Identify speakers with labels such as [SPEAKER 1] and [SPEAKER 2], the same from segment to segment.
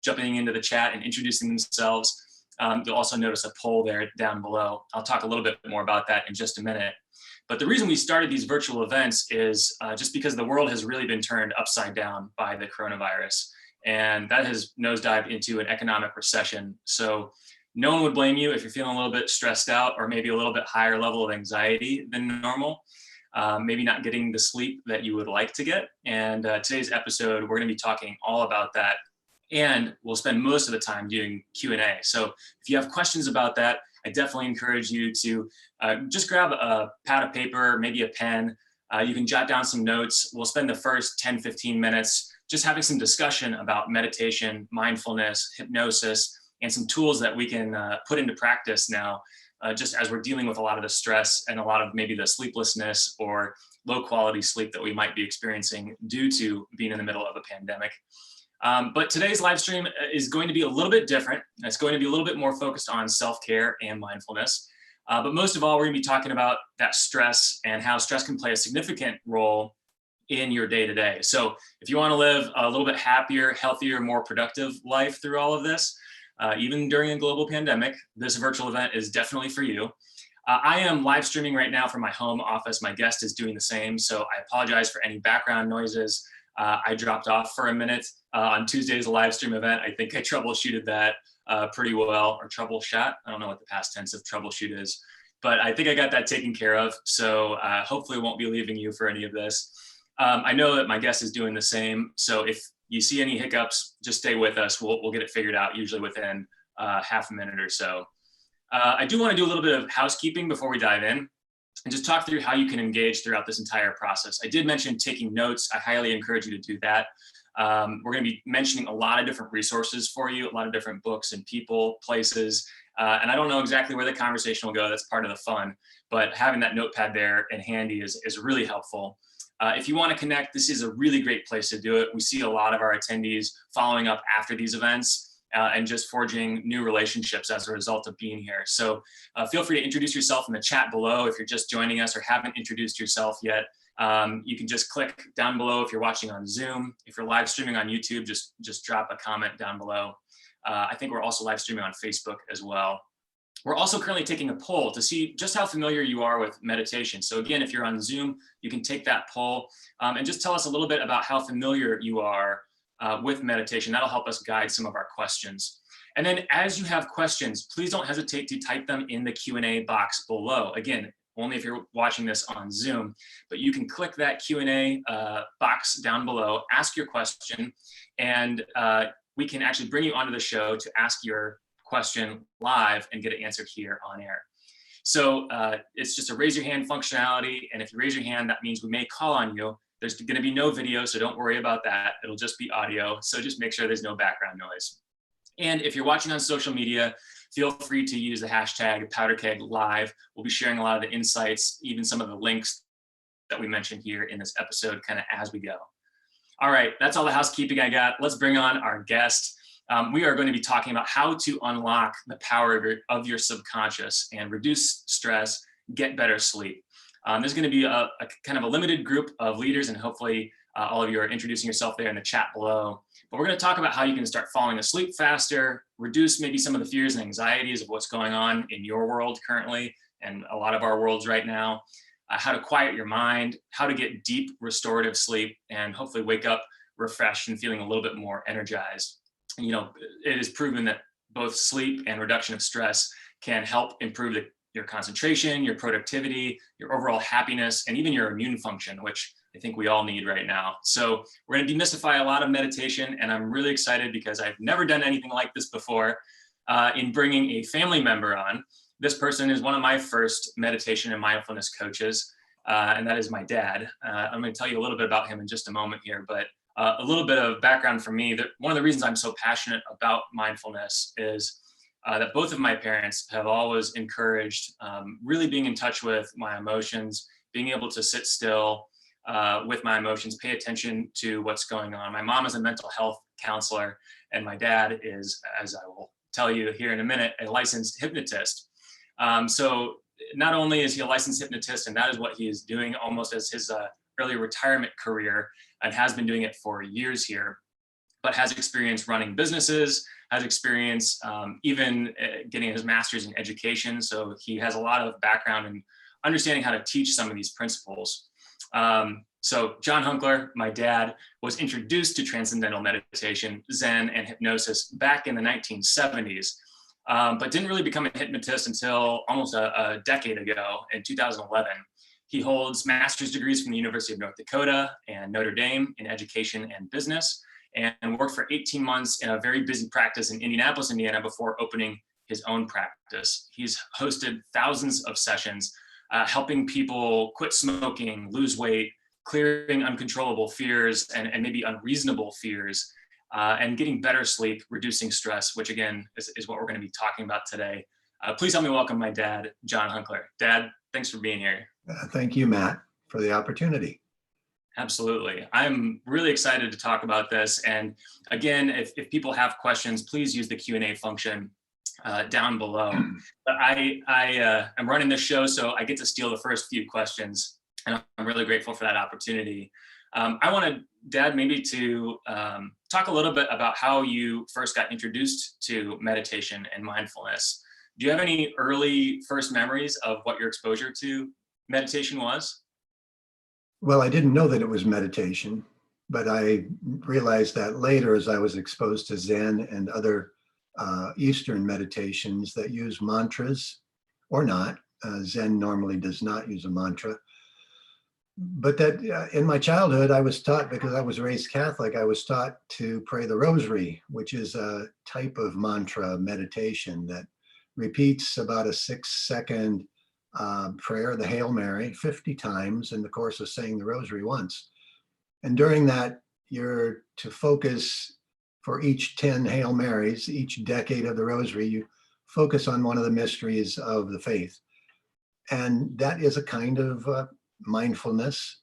[SPEAKER 1] jumping into the chat and introducing themselves. You'll also notice a poll there down below. I'll talk a little bit more about that in just a minute. But the reason we started these virtual events is just because the world has really been turned upside down by the coronavirus. And that has nosedived into an economic recession. So no one would blame you if you're feeling a little bit stressed out or maybe a little bit higher level of anxiety than normal. Maybe not getting the sleep that you would like to get. And today's episode, we're going to be talking all about that. And we'll spend most of the time doing Q&A. So if you have questions about that, I definitely encourage you to just grab a pad of paper, maybe a pen. You can jot down some notes. We'll spend the first 10, 15 minutes just having some discussion about meditation, mindfulness, hypnosis, and some tools that we can put into practice now, just as we're dealing with a lot of the stress and a lot of maybe the sleeplessness or low quality sleep that we might be experiencing due to being in the middle of a pandemic. But today's live stream is going to be a little bit different. It's going to be a little bit more focused on self-care and mindfulness. But most of all, we're going to be talking about that stress and how stress can play a significant role in your day-to-day. So if you want to live a little bit happier, healthier, more productive life through all of this, even during a global pandemic, this virtual event is definitely for you. I am live streaming right now from my home office. My guest is doing the same, so I apologize for any background noises. I dropped off for a minute on Tuesday's live stream event. I think I troubleshooted that pretty well, or troubleshot. I don't know what the past tense of troubleshoot is, but I think I got that taken care of. So hopefully won't be leaving you for any of this. I know that my guest is doing the same. So if you see any hiccups, just stay with us. We'll get it figured out usually within half a minute or so. I do want to do a little bit of housekeeping before we dive in and just talk through how you can engage throughout this entire process. I did mention taking notes. I highly encourage you to do that. We're going to be mentioning a lot of different resources for you, a lot of different books and people, places. And I don't know exactly where the conversation will go. That's part of the fun. But having that notepad there and handy is really helpful. If you want to connect, this is a really great place to do it. We see a lot of our attendees following up after these events and just forging new relationships as a result of being here. So feel free to introduce yourself in the chat below if you're just joining us or haven't introduced yourself yet. You can just click down below if you're watching on Zoom. If you're live streaming on YouTube, just drop a comment down below. I think we're also live streaming on Facebook as well. We're also currently taking a poll to see just how familiar you are with meditation. So again, if you're on Zoom, you can take that poll and just tell us a little bit about how familiar you are with meditation. That'll help us guide some of our questions. And then as you have questions, please don't hesitate to type them in the Q&A box below. Again, only if you're watching this on Zoom, but you can click that Q&A box down below, ask your question, and we can actually bring you onto the show to ask your question live and get it answered here on air. So it's just a raise your hand functionality. And if you raise your hand, that means we may call on you. There's going to be no video, so don't worry about that. It'll just be audio. So just make sure there's no background noise. And if you're watching on social media, feel free to use the hashtag PowderKegLive. We'll be sharing a lot of the insights, even some of the links that we mentioned here in this episode kind of as we go. All right, that's all the housekeeping I got. Let's bring on our guest. We are going to be talking about how to unlock the power of your subconscious and reduce stress, get better sleep. There's going to be a kind of a limited group of leaders, and hopefully all of you are introducing yourself there in the chat below. But we're going to talk about how you can start falling asleep faster, reduce maybe some of the fears and anxieties of what's going on in your world currently, and a lot of our worlds right now, how to quiet your mind, how to get deep restorative sleep, and hopefully wake up refreshed and feeling a little bit more energized. You know, it is proven that both sleep and reduction of stress can help improve your concentration, your productivity, your overall happiness, and even your immune function, which I think we all need right now. So we're going to demystify a lot of meditation, and I'm really excited because I've never done anything like this before in bringing a family member on. This person is one of my first meditation and mindfulness coaches, and that is my dad. I'm going to tell you a little bit about him in just a moment here, but a little bit of background from me. That one of the reasons I'm so passionate about mindfulness is that both of my parents have always encouraged really being in touch with my emotions, being able to sit still with my emotions, pay attention to what's going on. My mom is a mental health counselor, and my dad is, as I will tell you here in a minute, a licensed hypnotist. So not only is he a licensed hypnotist, and that is what he is doing almost as his early retirement career, and has been doing it for years here, but has experience running businesses, has experience even getting his master's in education. So he has a lot of background in understanding how to teach some of these principles. So John Hunkler, my dad, was introduced to transcendental meditation, Zen, and hypnosis back in the 1970s, but didn't really become a hypnotist until almost a decade ago in 2011. He holds master's degrees from the University of North Dakota and Notre Dame in education and business, and worked for 18 months in a very busy practice in Indianapolis, Indiana, before opening his own practice. He's hosted thousands of sessions, helping people quit smoking, lose weight, clearing uncontrollable fears and maybe unreasonable fears, and getting better sleep, reducing stress, which again is what we're going to be talking about today. Please help me welcome my dad, John Hunkler. Dad, thanks for being here.
[SPEAKER 2] Thank you, Matt, for the opportunity.
[SPEAKER 1] Absolutely. I'm really excited to talk about this. And again, if people have questions, please use the Q&A function down below. But I'm running this show, so I get to steal the first few questions, and I'm really grateful for that opportunity. I wanted, Dad, maybe to talk a little bit about how you first got introduced to meditation and mindfulness. Do you have any early first memories of what your exposure to meditation was?
[SPEAKER 2] Well, I didn't know that it was meditation, but I realized that later as I was exposed to Zen and other Eastern meditations that use mantras or not. Zen normally does not use a mantra. But that in my childhood, I was taught, because I was raised Catholic, I was taught to pray the rosary, which is a type of mantra meditation that repeats about a 6-second prayer, the Hail Mary, 50 times in the course of saying the rosary once. And during that, you're to focus for each 10 Hail Marys, each decade of the rosary, you focus on one of the mysteries of the faith. And that is a kind of mindfulness,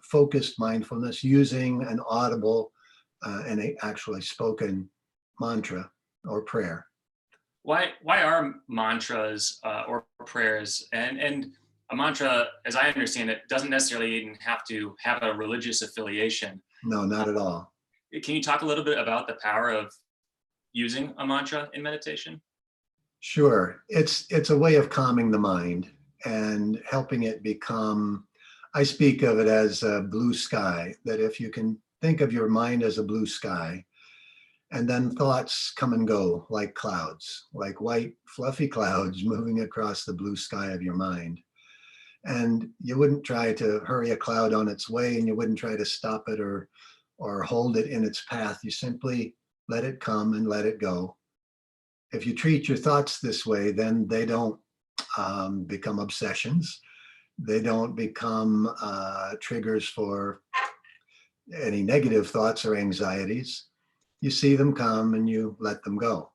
[SPEAKER 2] focused mindfulness, using an audible and actually spoken mantra or prayer.
[SPEAKER 1] Why are mantras or prayers, and a mantra, as I understand it, doesn't necessarily even have to have a religious affiliation?
[SPEAKER 2] No, not at all.
[SPEAKER 1] Can you talk a little bit about the power of using a mantra in meditation?
[SPEAKER 2] Sure. It's a way of calming the mind and helping it become, I speak of it as a blue sky, that if you can think of your mind as a blue sky, and then thoughts come and go like clouds, like white fluffy clouds moving across the blue sky of your mind. And you wouldn't try to hurry a cloud on its way, and you wouldn't try to stop it or hold it in its path. You simply let it come and let it go. If you treat your thoughts this way, then they don't become obsessions. They don't become triggers for any negative thoughts or anxieties. You see them come and you let them go.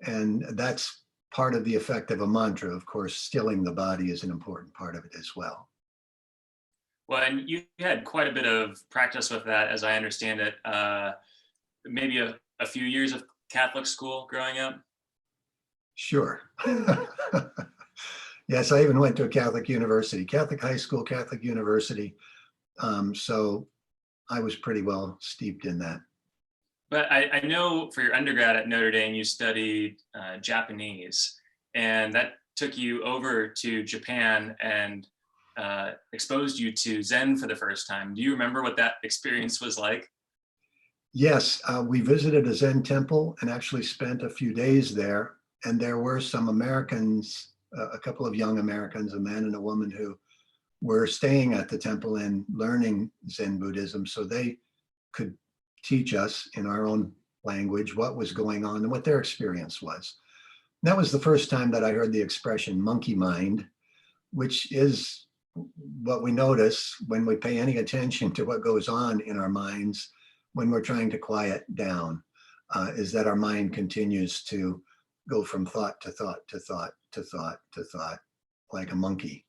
[SPEAKER 2] And that's part of the effect of a mantra. Of course, stilling the body is an important part of it as well.
[SPEAKER 1] Well, and you had quite a bit of practice with that, as I understand it. Maybe a few years of Catholic school growing up?
[SPEAKER 2] Sure. Yes, I even went to a Catholic university, Catholic high school, Catholic university. So I was pretty well steeped in that.
[SPEAKER 1] But I know for your undergrad at Notre Dame, you studied Japanese, and that took you over to Japan and exposed you to Zen for the first time. Do you remember what that experience was like?
[SPEAKER 2] Yes, we visited a Zen temple and actually spent a few days there. And there were some Americans, a couple of young Americans, a man and a woman, who were staying at the temple and learning Zen Buddhism, so they could teach us in our own language what was going on and what their experience was. And that was the first time that I heard the expression monkey mind, which is what we notice when we pay any attention to what goes on in our minds when we're trying to quiet down, is that our mind continues to go from thought to thought to thought to thought to thought, like a monkey.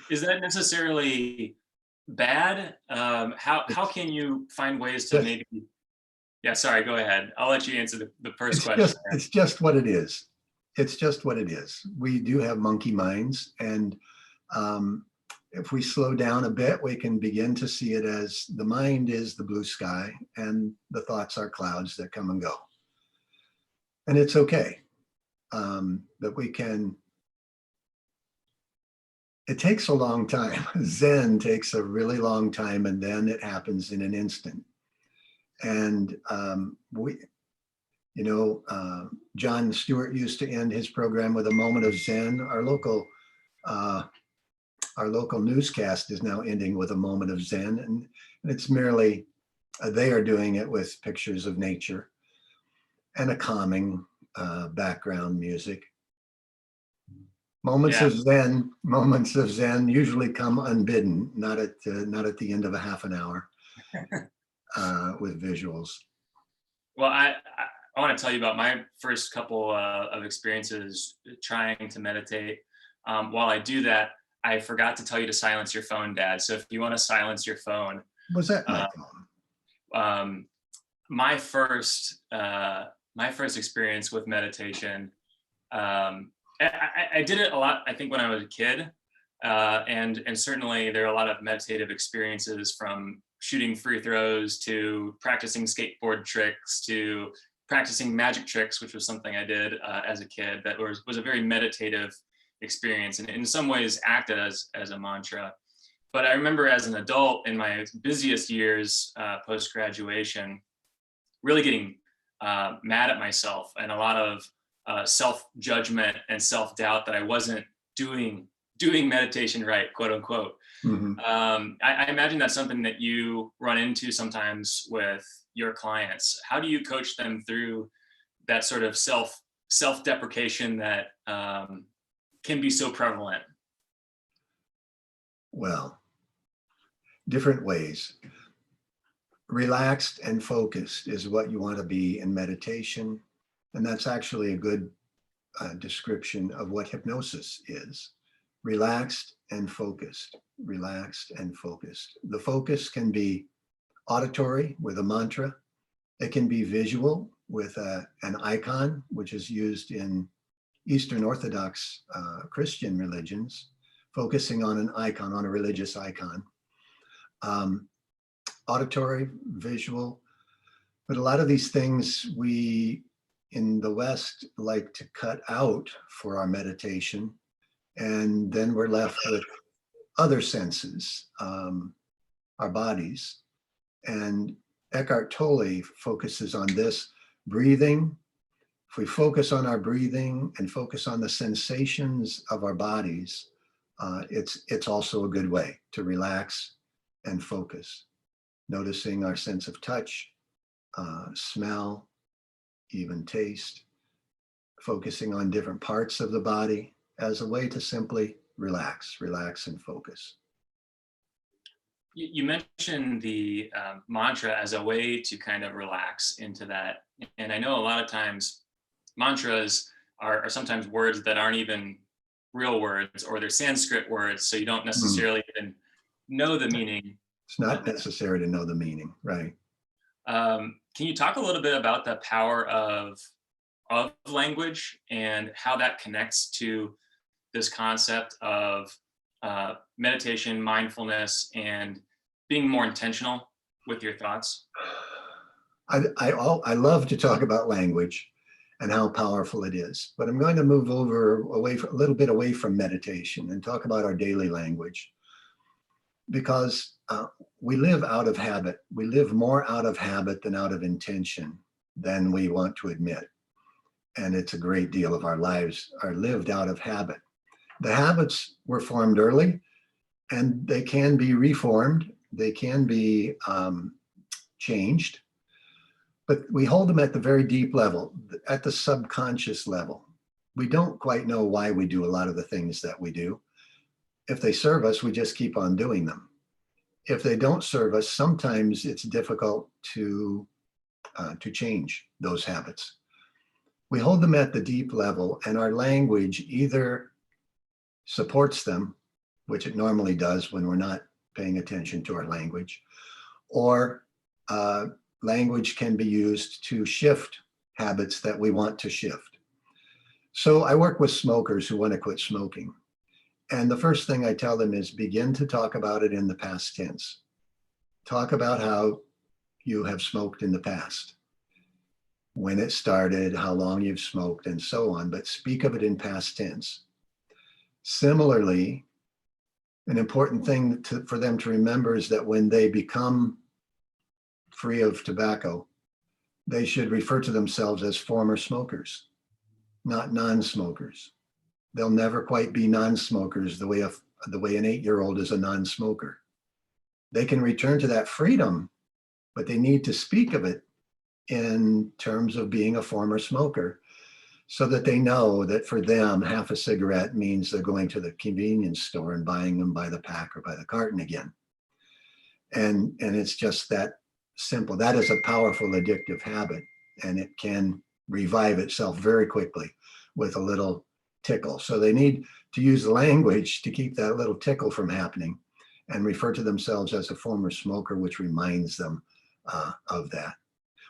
[SPEAKER 1] Is that necessarily bad? How can you find ways to maybe? Yeah, sorry, go ahead. I'll let you answer the first question.
[SPEAKER 2] It's just what it is. It's just what it is. We do have monkey minds, and if we slow down a bit, we can begin to see it as the mind is the blue sky and the thoughts are clouds that come and go. And it's okay that we can. It takes a long time. Zen takes a really long time, and then it happens in an instant. And John Stewart used to end his program with a moment of Zen. Our local newscast is now ending with a moment of Zen, and it's merely they are doing it with pictures of nature and a calming background music. Moments of Zen usually come unbidden, not at the end of a half an hour with visuals.
[SPEAKER 1] Well, I want to tell you about my first couple of experiences trying to meditate. While I do that, I forgot to tell you to silence your phone, Dad. So if you want to silence your phone.
[SPEAKER 2] Was that my phone?
[SPEAKER 1] My first experience with meditation, I did it a lot, I think, when I was a kid. And certainly there are a lot of meditative experiences, from shooting free throws to practicing skateboard tricks to practicing magic tricks, which was something I did as a kid that was a very meditative experience, and in some ways acted as a mantra. But I remember as an adult, in my busiest years post-graduation, really getting mad at myself, and a lot of self-judgment and self-doubt that I wasn't doing meditation right, quote unquote.
[SPEAKER 2] Mm-hmm.
[SPEAKER 1] I imagine that's something that you run into sometimes with your clients. How do you coach them through that sort of self-deprecation that can be so prevalent?
[SPEAKER 2] Well, different ways. Relaxed and focused is what you want to be in meditation. And that's actually a good description of what hypnosis is. Relaxed and focused, relaxed and focused. The focus can be auditory with a mantra. It can be visual with an icon, which is used in Eastern Orthodox Christian religions, focusing on an icon, on a religious icon. Auditory, visual, but a lot of these things we in the West like to cut out for our meditation, and then we're left with other senses, our bodies. And Eckhart Tolle focuses on this breathing. If we focus on our breathing and focus on the sensations of our bodies, it's also a good way to relax and focus. Noticing our sense of touch, smell, even taste, focusing on different parts of the body as a way to simply relax and focus.
[SPEAKER 1] You mentioned the mantra as a way to kind of relax into that. And I know a lot of times mantras are sometimes words that aren't even real words, or they're Sanskrit words, so you don't necessarily even know the meaning.
[SPEAKER 2] It's not necessary to know the meaning, right?
[SPEAKER 1] Can you talk a little bit about the power of language and how that connects to this concept of meditation, mindfulness, and being more intentional with your thoughts?
[SPEAKER 2] I love to talk about language and how powerful it is, but I'm going to move a little bit away from meditation and talk about our daily language, because we live out of habit. We live more out of habit than out of intention than we want to admit. And it's a great deal of our lives are lived out of habit. The habits were formed early, and they can be reformed. They can be changed, but we hold them at the very deep level, at the subconscious level. We don't quite know why we do a lot of the things that we do. If they serve us, we just keep on doing them. If they don't serve us, sometimes it's difficult to change those habits. We hold them at the deep level, and our language either supports them, which it normally does when we're not paying attention to our language, or language can be used to shift habits that we want to shift. So I work with smokers who want to quit smoking. And the first thing I tell them is begin to talk about it in the past tense. Talk about how you have smoked in the past, when it started, how long you've smoked, and so on, but speak of it in past tense. Similarly, an important thing for them to remember is that when they become free of tobacco, they should refer to themselves as former smokers, not non-smokers. They'll never quite be non-smokers the way an 8-year-old is a non-smoker. They can return to that freedom, but they need to speak of it in terms of being a former smoker, so that they know that for them, half a cigarette means they're going to the convenience store and buying them by the pack or by the carton again. And it's just that simple. That is a powerful addictive habit, and it can revive itself very quickly with a little tickle. So they need to use the language to keep that little tickle from happening and refer to themselves as a former smoker, which reminds them of that.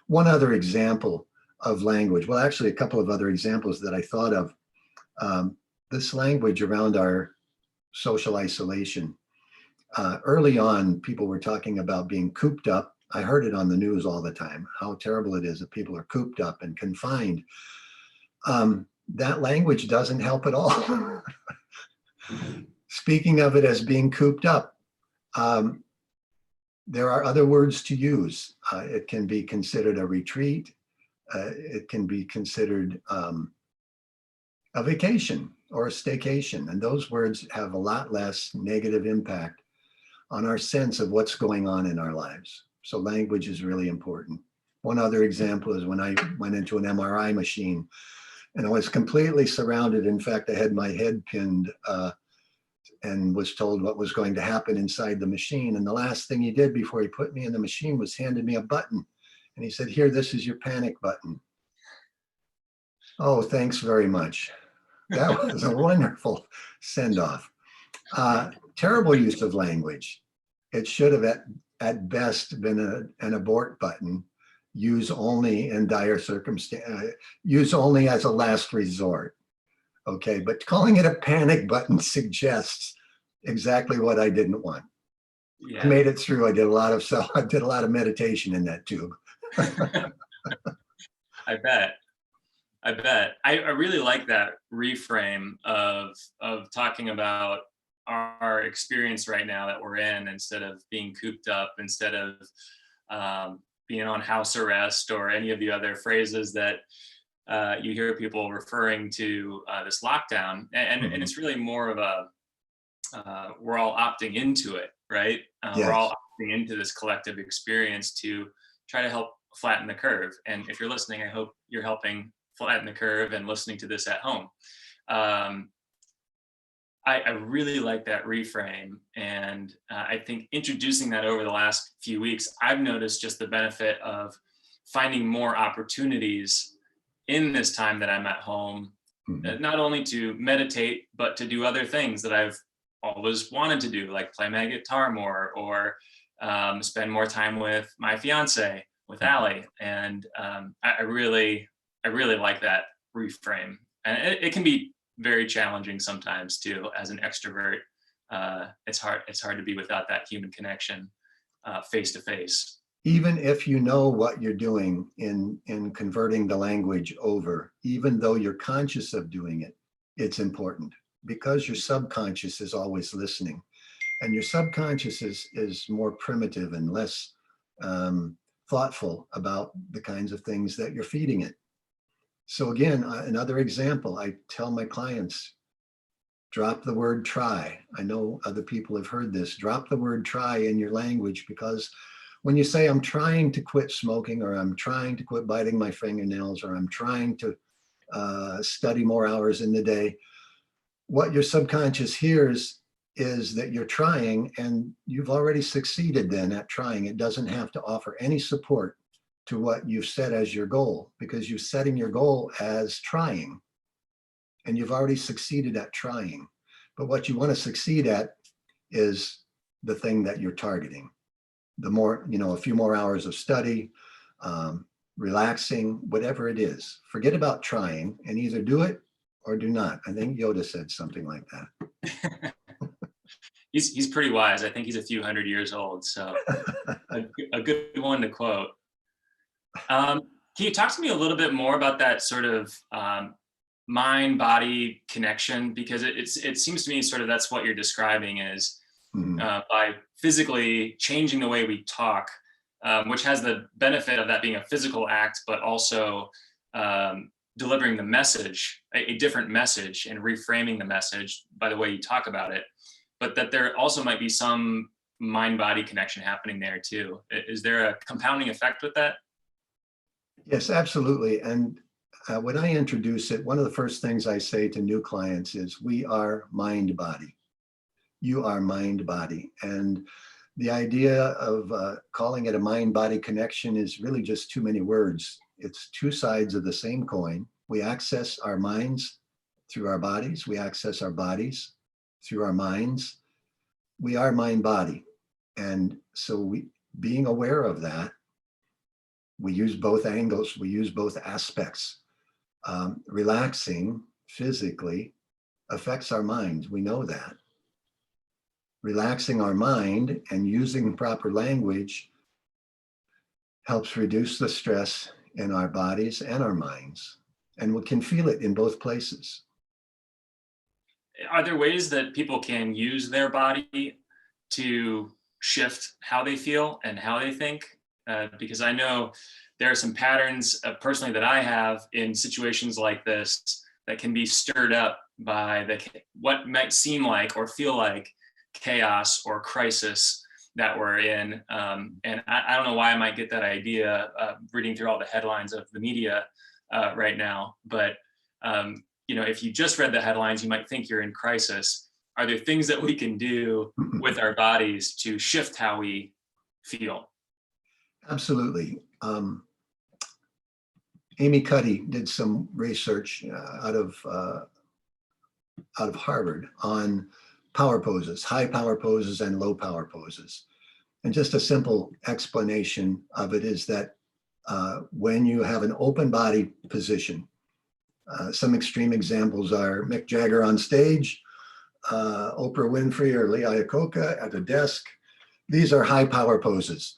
[SPEAKER 2] One other example of language, well, actually a couple of other examples that I thought of. This language around our social isolation. Early on, people were talking about being cooped up. I heard it on the news all the time, how terrible it is that people are cooped up and confined. That language doesn't help at all. Speaking of it as being cooped up, there are other words to use. It can be considered a retreat. It can be considered a vacation or a staycation. And those words have a lot less negative impact on our sense of what's going on in our lives. So language is really important. One other example is when I went into an MRI machine and I was completely surrounded. In fact, I had my head pinned and was told what was going to happen inside the machine. And the last thing he did before he put me in the machine was handed me a button. And he said, "Here, this is your panic button." Oh, thanks very much. That was a wonderful send-off. Terrible use of language. It should have at best been an abort button. Use only in dire circumstance. Use only as a last resort. Okay, but calling it a panic button suggests exactly what I didn't want.
[SPEAKER 1] Yeah.
[SPEAKER 2] I made it through. I did a lot of meditation in that tube.
[SPEAKER 1] I bet. I really like that reframe of talking about our experience right now that we're in, instead of being cooped up, instead of being on house arrest or any of the other phrases that you hear people referring to this lockdown. And it's really more of a we're all opting into it, right?
[SPEAKER 2] Yes.
[SPEAKER 1] We're all opting into this collective experience to try to help flatten the curve. And if you're listening, I hope you're helping flatten the curve and listening to this at home. I really like that reframe. And I think introducing that over the last few weeks, I've noticed just the benefit of finding more opportunities in this time that I'm at home, not only to meditate, but to do other things that I've always wanted to do, like play my guitar more, or spend more time with my fiance, with Allie. And I really like that reframe. And it can be very challenging sometimes too, as an extrovert. It's hard to be without that human connection face to face.
[SPEAKER 2] Even if you know what you're doing in converting the language over, even though you're conscious of doing it, it's important, because your subconscious is always listening, and your subconscious is more primitive and less thoughtful about the kinds of things that you're feeding it. So again, another example, I tell my clients, drop the word try. I know other people have heard this. Drop the word try in your language, because when you say, I'm trying to quit smoking, or I'm trying to quit biting my fingernails, or I'm trying to study more hours in the day, what your subconscious hears is that you're trying, and you've already succeeded then at trying. It doesn't have to offer any support to what you've set as your goal, because you're setting your goal as trying, and you've already succeeded at trying. But what you want to succeed at is the thing that you're targeting. The more, a few more hours of study, relaxing, whatever it is. Forget about trying, and either do it or do not. I think Yoda said something like that.
[SPEAKER 1] He's pretty wise. I think he's a few hundred years old, so a good one to quote. Can you talk to me a little bit more about that sort of mind-body connection? Because it seems to me sort of that's what you're describing is by physically changing the way we talk, which has the benefit of that being a physical act, but also delivering the message, a different message, and reframing the message by the way you talk about it. But that there also might be some mind-body connection happening there too. Is there a compounding effect with that?
[SPEAKER 2] Yes, absolutely. And when I introduce it, one of the first things I say to new clients is, we are mind body. You are mind body. And the idea of calling it a mind body connection is really just too many words. It's two sides of the same coin. We access our minds through our bodies. We access our bodies through our minds. We are mind body. And so being aware of that, we use both angles, we use both aspects. Relaxing physically affects our minds. We know that. Relaxing our mind and using proper language helps reduce the stress in our bodies and our minds. And we can feel it in both places.
[SPEAKER 1] Are there ways that people can use their body to shift how they feel and how they think? Because I know there are some patterns personally that I have in situations like this that can be stirred up by what might seem like or feel like chaos or crisis that we're in. And I don't know why I might get that idea reading through all the headlines of the media right now. But if you just read the headlines, you might think you're in crisis. Are there things that we can do with our bodies to shift how we feel?
[SPEAKER 2] Absolutely. Amy Cuddy did some research out of Harvard on power poses, high power poses and low power poses. And just a simple explanation of it is that when you have an open body position, some extreme examples are Mick Jagger on stage, Oprah Winfrey or Lee Iacocca at a desk. These are high power poses.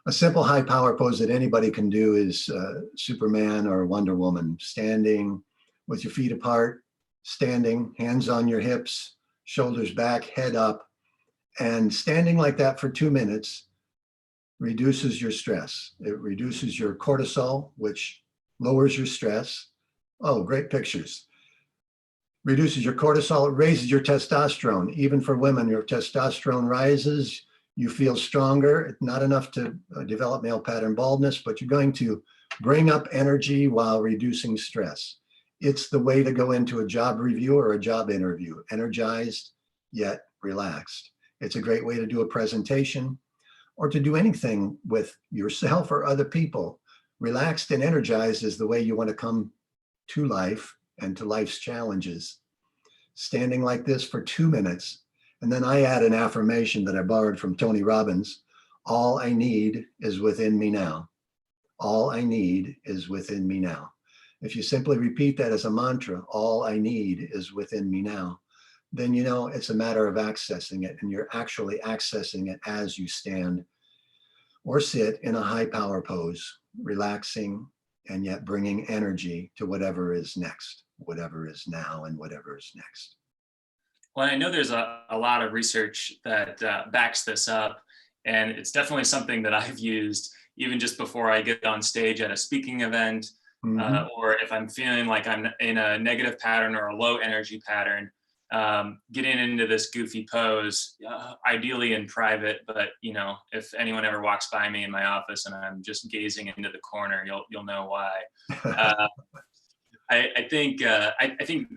[SPEAKER 2] A simple high power pose that anybody can do is Superman or Wonder Woman, standing with your feet apart, standing, hands on your hips, shoulders back, head up, and standing like that for 2 minutes reduces your stress. It reduces your cortisol, which lowers your stress. Oh, great pictures. Reduces your cortisol, it raises your testosterone. Even for women, your testosterone rises. You feel stronger, not enough to develop male pattern baldness, but you're going to bring up energy while reducing stress. It's the way to go into a job review or a job interview, energized yet relaxed. It's a great way to do a presentation or to do anything with yourself or other people. Relaxed and energized is the way you want to come to life and to life's challenges. Standing like this for 2 minutes. And then I add an affirmation that I borrowed from Tony Robbins. All I need is within me now. All I need is within me now. If you simply repeat that as a mantra, all I need is within me now, then you know it's a matter of accessing it, and you're actually accessing it as you stand or sit in a high power pose, relaxing and yet bringing energy to whatever is next, whatever is now and whatever is next.
[SPEAKER 1] Well, I know there's a lot of research that backs this up, and it's definitely something that I've used even just before I get on stage at a speaking event, or if I'm feeling like I'm in a negative pattern or a low energy pattern, getting into this goofy pose, ideally in private, but if anyone ever walks by me in my office and I'm just gazing into the corner, you'll know why. I think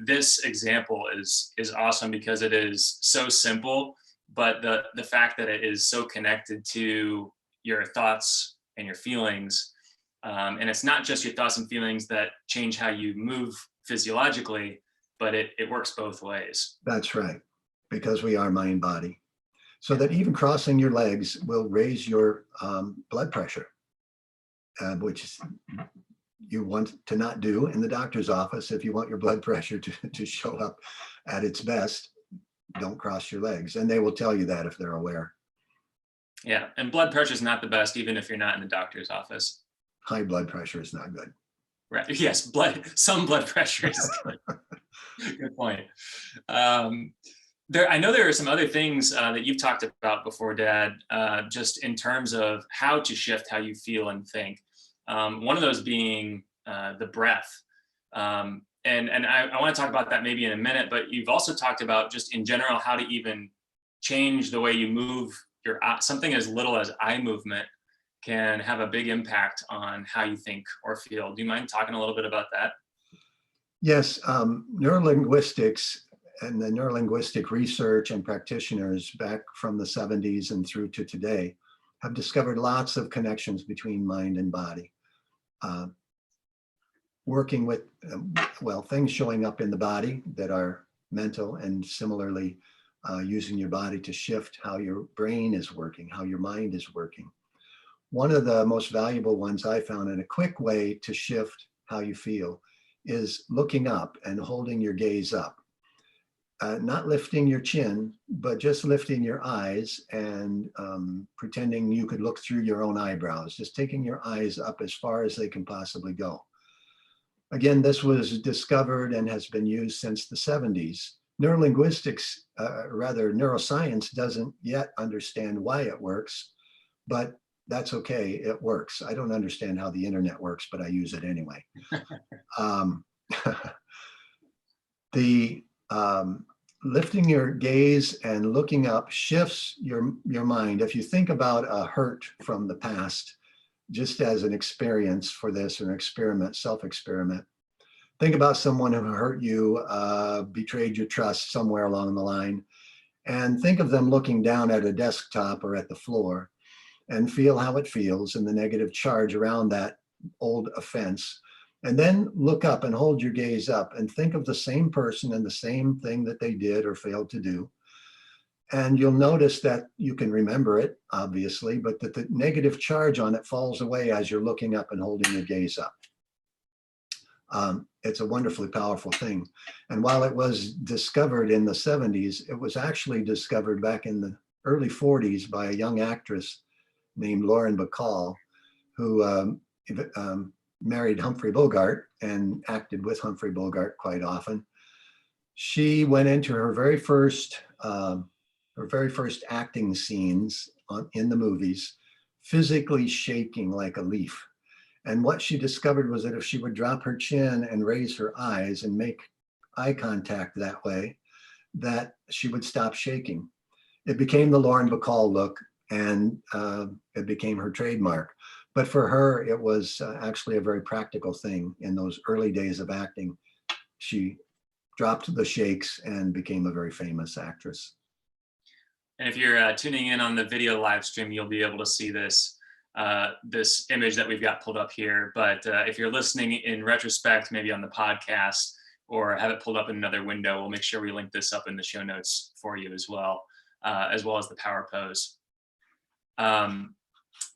[SPEAKER 1] this example is awesome because it is so simple, but the fact that it is so connected to your thoughts and your feelings, and it's not just your thoughts and feelings that change how you move physiologically, but it works both ways.
[SPEAKER 2] That's right, because we are mind body. So that even crossing your legs will raise your blood pressure, which you want to not do in the doctor's office. If you want your blood pressure to show up at its best, don't cross your legs. And they will tell you that if they're aware.
[SPEAKER 1] Yeah, and blood pressure is not the best, even if you're not in the doctor's office.
[SPEAKER 2] High blood pressure is not good.
[SPEAKER 1] Right. Yes, some blood pressure is good. Good point. I know there are some other things that you've talked about before, Dad, just in terms of how to shift how you feel and think. One of those being the breath. And I want to talk about that maybe in a minute, but you've also talked about just in general how to even change the way you move your something as little as eye movement can have a big impact on how you think or feel. Do you mind talking a little bit about that?
[SPEAKER 2] Yes, neurolinguistics and the neurolinguistic research and practitioners back from the 70s and through to today have discovered lots of connections between mind and body. Working with, things showing up in the body that are mental, and similarly using your body to shift how your brain is working, how your mind is working. One of the most valuable ones I found, and a quick way to shift how you feel, is looking up and holding your gaze up. Not lifting your chin, but just lifting your eyes and pretending you could look through your own eyebrows, just taking your eyes up as far as they can possibly go. Again, this was discovered and has been used since the 70s. Neurolinguistics, neuroscience doesn't yet understand why it works, but that's okay, it works. I don't understand how the internet works, but I use it anyway. Lifting your gaze and looking up shifts your mind. If you think about a hurt from the past, just as an experience for this, or an experiment, self-experiment, think about someone who hurt you, betrayed your trust somewhere along the line, and think of them looking down at a desktop or at the floor, and feel how it feels and the negative charge around that old offense. And then look up and hold your gaze up and think of the same person and the same thing that they did or failed to do. And you'll notice that you can remember it, obviously, but that the negative charge on it falls away as you're looking up and holding your gaze up. It's a wonderfully powerful thing. And while it was discovered in the 70s, it was actually discovered back in the early 40s by a young actress named Lauren Bacall, who married Humphrey Bogart and acted with Humphrey Bogart quite often. She went into her very first acting scenes in the movies, physically shaking like a leaf. And what she discovered was that if she would drop her chin and raise her eyes and make eye contact that way, that she would stop shaking. It became the Lauren Bacall look, and it became her trademark. But for her, it was actually a very practical thing. In those early days of acting, she dropped the shakes and became a very famous actress.
[SPEAKER 1] And if you're tuning in on the video live stream, you'll be able to see this this image that we've got pulled up here. But if you're listening in retrospect, maybe on the podcast, or have it pulled up in another window, we'll make sure we link this up in the show notes for you as well as the power pose.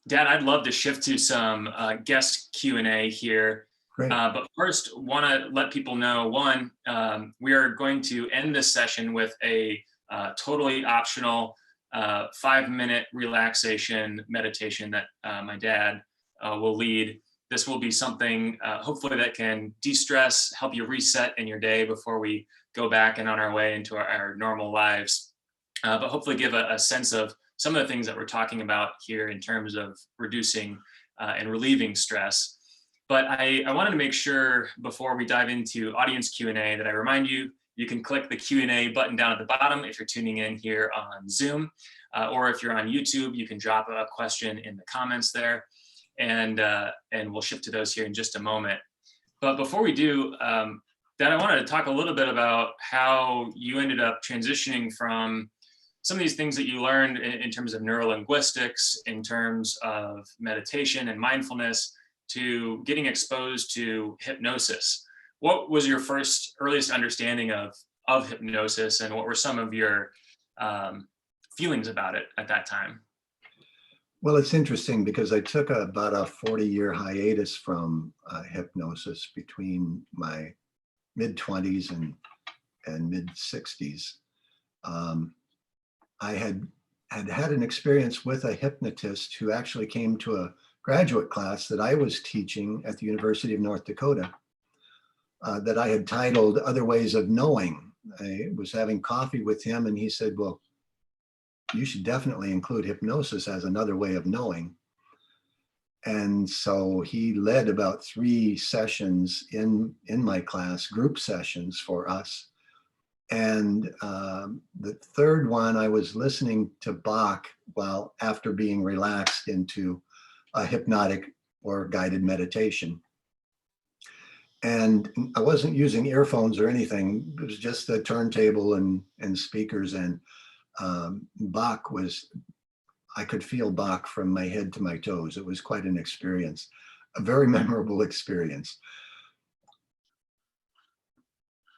[SPEAKER 1] Dad, I'd love to shift to some guest Q&A here. But first, want to let people know, one, we are going to end this session with a totally optional 5-minute relaxation meditation that my dad will lead. This will be something hopefully that can de-stress, help you reset in your day before we go back and on our way into our normal lives, but hopefully give a sense of some of the things that we're talking about here in terms of reducing and relieving stress. But I wanted to make sure before we dive into audience Q&A that I remind you, you can click the Q&A button down at the bottom if you're tuning in here on Zoom, or if you're on YouTube, you can drop a question in the comments there, and we'll shift to those here in just a moment. But before we do, Dad, I wanted to talk a little bit about how you ended up transitioning from some of these things that you learned in terms of neurolinguistics, in terms of meditation and mindfulness, to getting exposed to hypnosis. What was your earliest understanding of hypnosis, and what were some of your feelings about it at that time?
[SPEAKER 2] Well, it's interesting because I took about a 40-year hiatus from hypnosis between my mid 20s and mid 60s. Um, I had an experience with a hypnotist who actually came to a graduate class that I was teaching at the University of North Dakota that I had titled Other Ways of Knowing. I was having coffee with him and he said, well, you should definitely include hypnosis as another way of knowing. And so he led about 3 sessions in my class, group sessions for us. And the third one, I was listening to Bach while after being relaxed into a hypnotic or guided meditation. And I wasn't using earphones or anything. It was just a turntable and speakers. And Bach was, I could feel Bach from my head to my toes. It was quite an experience, a very memorable experience.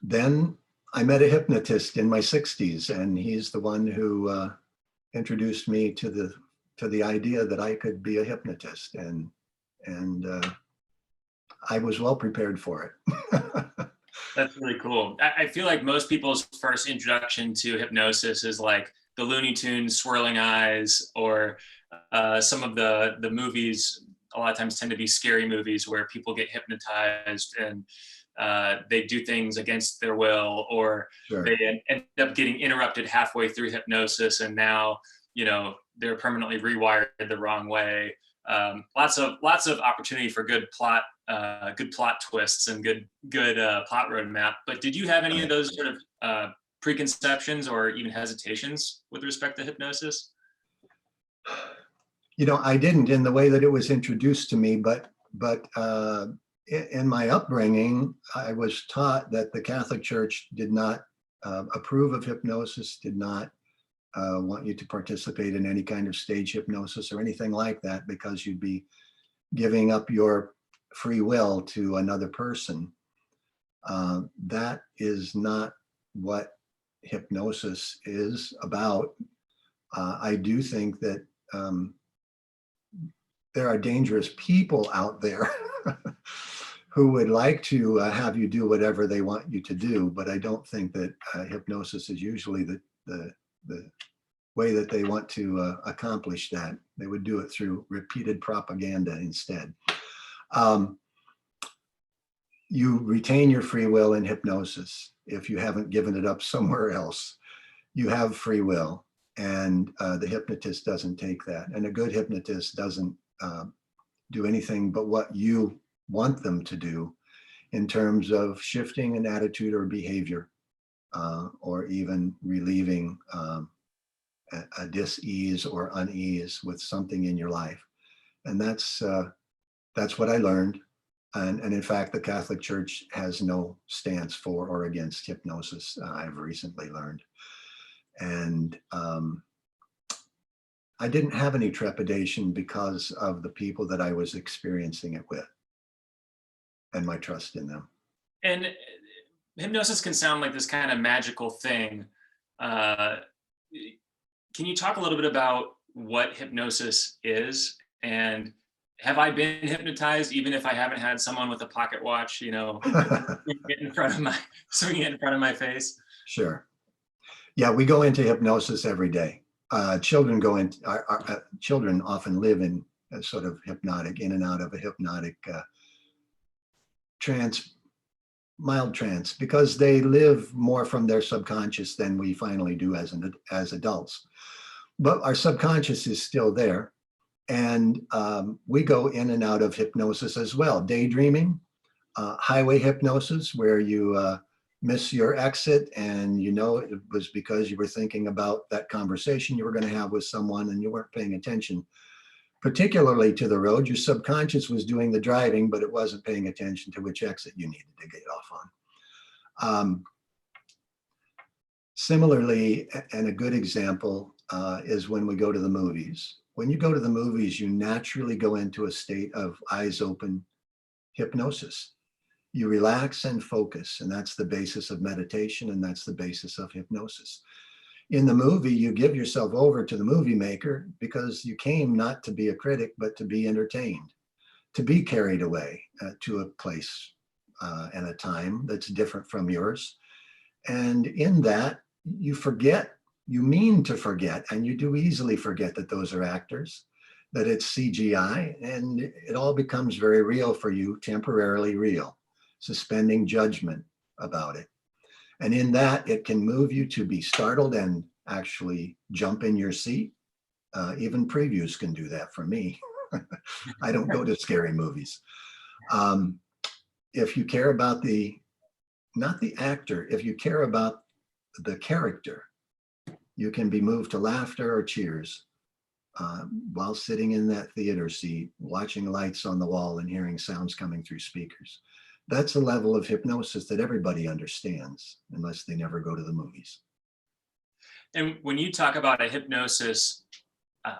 [SPEAKER 2] Then I met a hypnotist in my 60s, and he's the one who introduced me to the idea that I could be a hypnotist, and I was well prepared for it.
[SPEAKER 1] That's really cool. I feel like most people's first introduction to hypnosis is like the Looney Tunes swirling eyes, or some of the movies a lot of times tend to be scary movies where people get hypnotized and they do things against their will, or
[SPEAKER 2] Sure.
[SPEAKER 1] they end up getting interrupted halfway through hypnosis, and now they're permanently rewired the wrong way. Lots of opportunity for good plot twists and good plot roadmap. But did you have any of those sort of preconceptions or even hesitations with respect to hypnosis?
[SPEAKER 2] I didn't in the way that it was introduced to me, but in my upbringing, I was taught that the Catholic Church did not approve of hypnosis, did not want you to participate in any kind of stage hypnosis or anything like that, because you'd be giving up your free will to another person. That is not what hypnosis is about. I do think that there are dangerous people out there who would like to have you do whatever they want you to do, but I don't think that hypnosis is usually the way that they want to accomplish that. They would do it through repeated propaganda instead. You retain your free will in hypnosis if you haven't given it up somewhere else. You have free will, and the hypnotist doesn't take that. And a good hypnotist doesn't do anything but what you want them to do in terms of shifting an attitude or behavior, or even relieving a dis-ease or unease with something in your life. And that's what I learned. And in fact, the Catholic Church has no stance for or against hypnosis, I've recently learned. And I didn't have any trepidation because of the people that I was experiencing it with and my trust in them.
[SPEAKER 1] And hypnosis can sound like this kind of magical thing. Can you talk a little bit about what hypnosis is? And have I been hypnotized, even if I haven't had someone with a pocket watch, swinging it in front of my face?
[SPEAKER 2] Sure. Yeah, we go into hypnosis every day. Children go in. Our children often live in a sort of hypnotic, in and out of a hypnotic trance, mild trance, because they live more from their subconscious than we finally do as adults. But our subconscious is still there, and we go in and out of hypnosis as well. Daydreaming, highway hypnosis, where you miss your exit, and it was because you were thinking about that conversation you were going to have with someone and you weren't paying attention particularly to the road. Your subconscious was doing the driving, but it wasn't paying attention to which exit you needed to get off on. Similarly, and a good example is when we go to the movies. When you go to the movies, you naturally go into a state of eyes open hypnosis. You relax and focus, and that's the basis of meditation, and that's the basis of hypnosis. In the movie, you give yourself over to the movie maker because you came not to be a critic, but to be entertained, to be carried away to a place and a time that's different from yours. And in that, you forget, you mean to forget, and you do easily forget that those are actors, that it's CGI, and it all becomes very real for you, temporarily real, suspending judgment about it. And in that, it can move you to be startled and actually jump in your seat. Even previews can do that for me. I don't go to scary movies. If you care about not the actor, if you care about the character, you can be moved to laughter or cheers while sitting in that theater seat, watching lights on the wall and hearing sounds coming through speakers. That's a level of hypnosis that everybody understands, unless they never go to the movies.
[SPEAKER 1] And when you talk about a hypnosis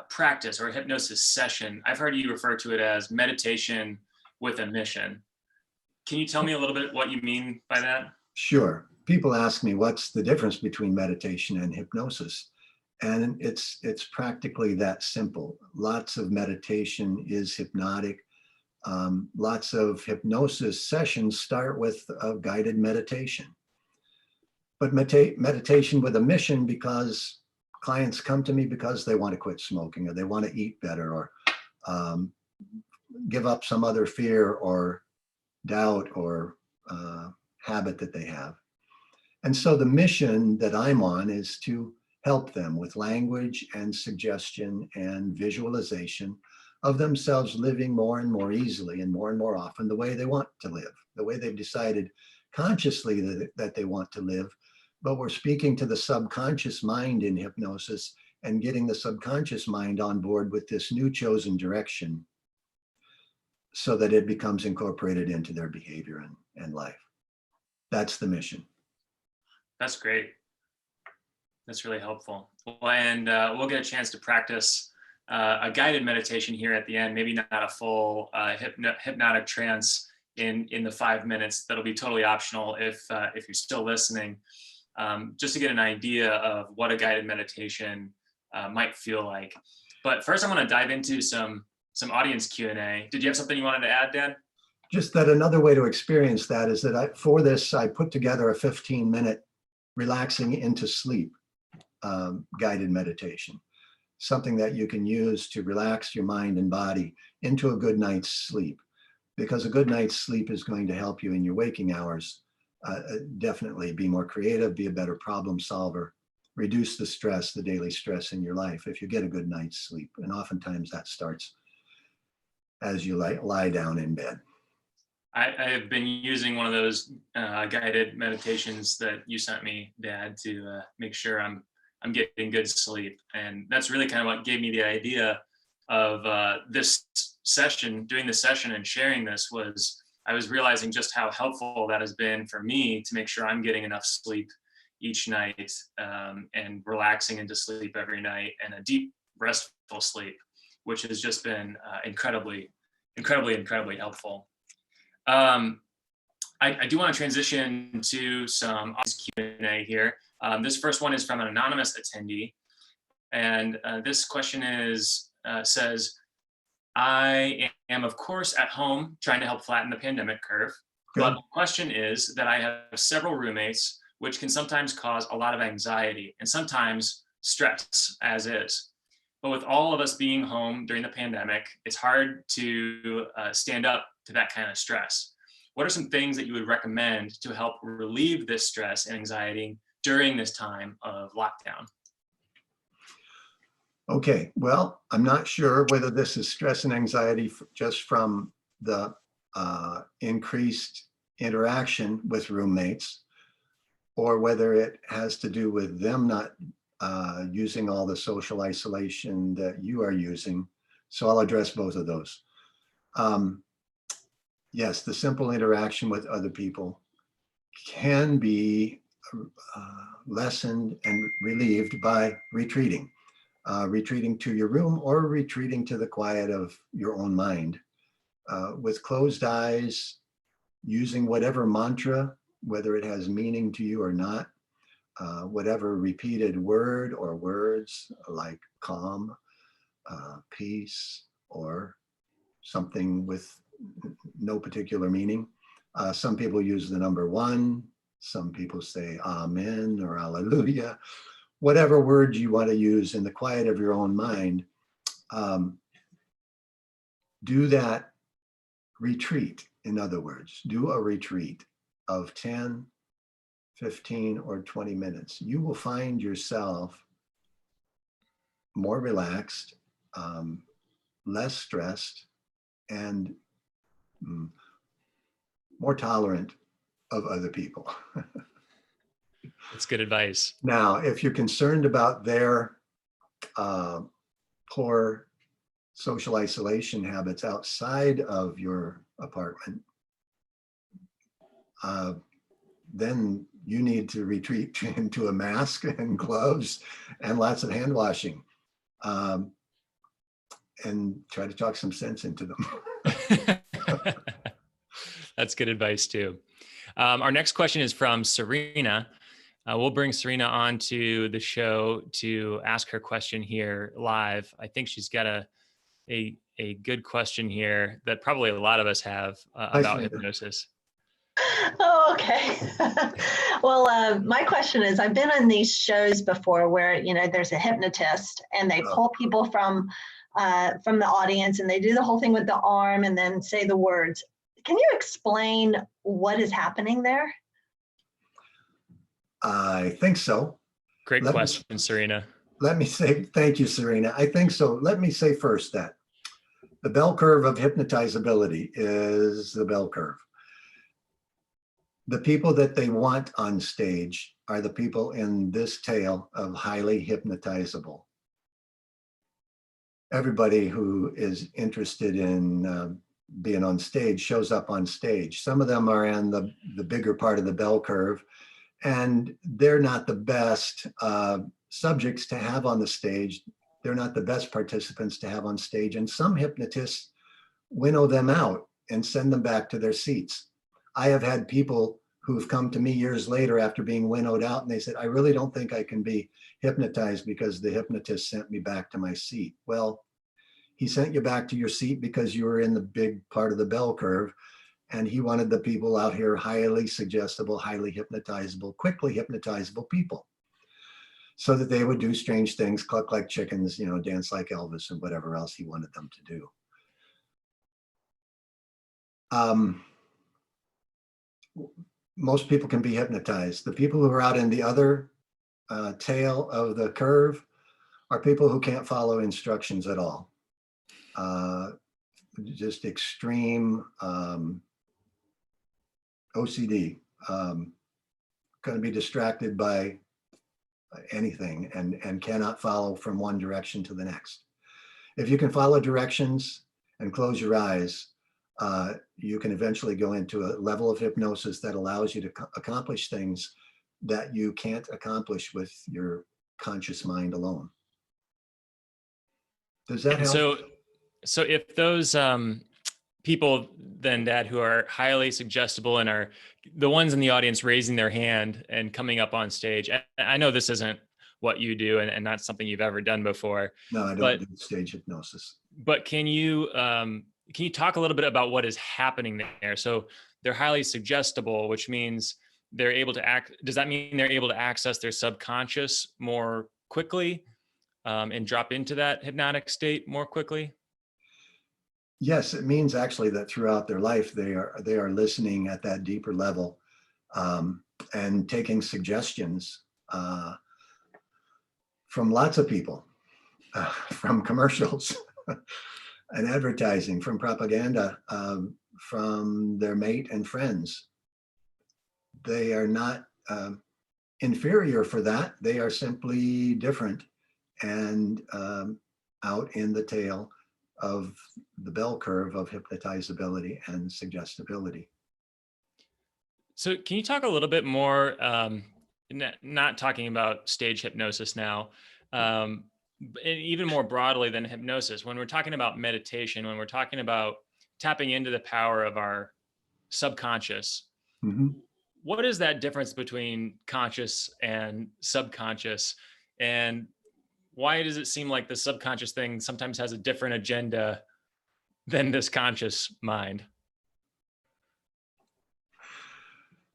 [SPEAKER 1] practice or a hypnosis session, I've heard you refer to it as meditation with a mission. Can you tell me a little bit what you mean by that?
[SPEAKER 2] Sure. People ask me, what's the difference between meditation and hypnosis? And it's practically that simple. Lots of meditation is hypnotic. Lots of hypnosis sessions start with a guided meditation. But meditation with a mission, because clients come to me because they want to quit smoking, or they want to eat better, or give up some other fear or doubt or habit that they have. And so the mission that I'm on is to help them with language and suggestion and visualization of themselves living more and more easily and more often the way they want to live, the way they've decided consciously that they want to live. But we're speaking to the subconscious mind in hypnosis and getting the subconscious mind on board with this new chosen direction so that it becomes incorporated into their behavior and life. That's the mission.
[SPEAKER 1] That's great. That's really helpful. Well, and we'll get a chance to practice a guided meditation here at the end, maybe not a full hypnotic trance in the 5 minutes. That'll be totally optional if you're still listening, just to get an idea of what a guided meditation might feel like. But first, I want to dive into some audience Q&A. Did you have something you wanted to add, Dan?
[SPEAKER 2] Just that another way to experience that is that I put together a 15-minute relaxing into sleep guided meditation, something that you can use to relax your mind and body into a good night's sleep, because a good night's sleep is going to help you in your waking hours definitely be more creative, be a better problem solver, reduce the stress, the daily stress in your life if you get a good night's sleep. And oftentimes that starts as you lie down in bed.
[SPEAKER 1] I have been using one of those guided meditations that you sent me, Dad, to make sure I'm getting good sleep. And that's really kind of what gave me the idea of this session, doing this session and sharing this. Was I was realizing just how helpful that has been for me to make sure I'm getting enough sleep each night and relaxing into sleep every night, and a deep, restful sleep, which has just been incredibly helpful. I do want to transition to some Q&A here. This first one is from an anonymous attendee. And this question says, I am, of course, at home trying to help flatten the pandemic curve.
[SPEAKER 2] Good.
[SPEAKER 1] But the question is that I have several roommates, which can sometimes cause a lot of anxiety and sometimes stress as is. But with all of us being home during the pandemic, it's hard to stand up to that kind of stress. What are some things that you would recommend to help relieve this stress and anxiety during this time of lockdown?
[SPEAKER 2] Okay, well, I'm not sure whether this is stress and anxiety just from the increased interaction with roommates, or whether it has to do with them not using all the social isolation that you are using. So I'll address both of those. Yes, the simple interaction with other people can be lessened and relieved by retreating. Retreating to your room or retreating to the quiet of your own mind. With closed eyes, using whatever mantra, whether it has meaning to you or not, whatever repeated word or words like calm, peace, or something with no particular meaning. Some people use the number 1. Some people say amen or hallelujah. Whatever word you want to use in the quiet of your own mind, do that retreat. In other words, do a retreat of 10, 15, or 20 minutes. You will find yourself more relaxed, less stressed, and more tolerant of other people.
[SPEAKER 1] That's good advice.
[SPEAKER 2] Now, if you're concerned about their poor social isolation habits outside of your apartment, then you need to retreat into a mask and gloves and lots of hand washing, and try to talk some sense into them.
[SPEAKER 1] That's good advice too. Our next question is from Serena. We'll bring Serena on to the show to ask her question here live. I think she's got a good question here that probably a lot of us have about hypnosis.
[SPEAKER 3] Oh, okay. Well, my question is, I've been on these shows before where, there's a hypnotist and they pull people from the audience and they do the whole thing with the arm and then say the words. Can you explain what is happening there?
[SPEAKER 2] I think so.
[SPEAKER 1] Great question, Serena.
[SPEAKER 2] Let me say, thank you, Serena. I think so. Let me say first that the bell curve of hypnotizability is the bell curve. The people that they want on stage are the people in this tail of highly hypnotizable. Everybody who is interested in being on stage shows up on stage. Some of them are in the bigger part of the bell curve, and they're not the best subjects to have on the stage. They're not the best participants to have on stage. And some hypnotists winnow them out and send them back to their seats. I have had people who've come to me years later after being winnowed out, and they said, I really don't think I can be hypnotized because the hypnotist sent me back to my seat. Well, he sent you back to your seat because you were in the big part of the bell curve, and he wanted the people out here highly suggestible, highly hypnotizable, quickly hypnotizable people, so that they would do strange things, cluck like chickens, dance like Elvis, and whatever else he wanted them to do. Most people can be hypnotized. The people who are out in the other tail of the curve are people who can't follow instructions at all. Just extreme OCD, going to be distracted by anything and cannot follow from one direction to the next. If you can follow directions and close your eyes, you can eventually go into a level of hypnosis that allows you to accomplish things that you can't accomplish with your conscious mind alone. Does that help?
[SPEAKER 1] So if those people then, Dad, who are highly suggestible and are the ones in the audience raising their hand and coming up on stage, I know this isn't what you do and not something you've ever done before.
[SPEAKER 2] No, I don't do stage hypnosis.
[SPEAKER 1] But can you talk a little bit about what is happening there? So they're highly suggestible, which means they're able to act. Does that mean they're able to access their subconscious more quickly and drop into that hypnotic state more quickly?
[SPEAKER 2] Yes, it means actually that throughout their life, they are listening at that deeper level and taking suggestions from lots of people, from commercials and advertising, from propaganda, from their mate and friends. They are not inferior for that. They are simply different and out in the tail of the bell curve of hypnotizability and suggestibility.
[SPEAKER 1] So can you talk a little bit more, not talking about stage hypnosis now, and even more broadly than hypnosis, when we're talking about meditation, when we're talking about tapping into the power of our subconscious, what is that difference between conscious and subconscious? And why does it seem like the subconscious thing sometimes has a different agenda than this conscious mind?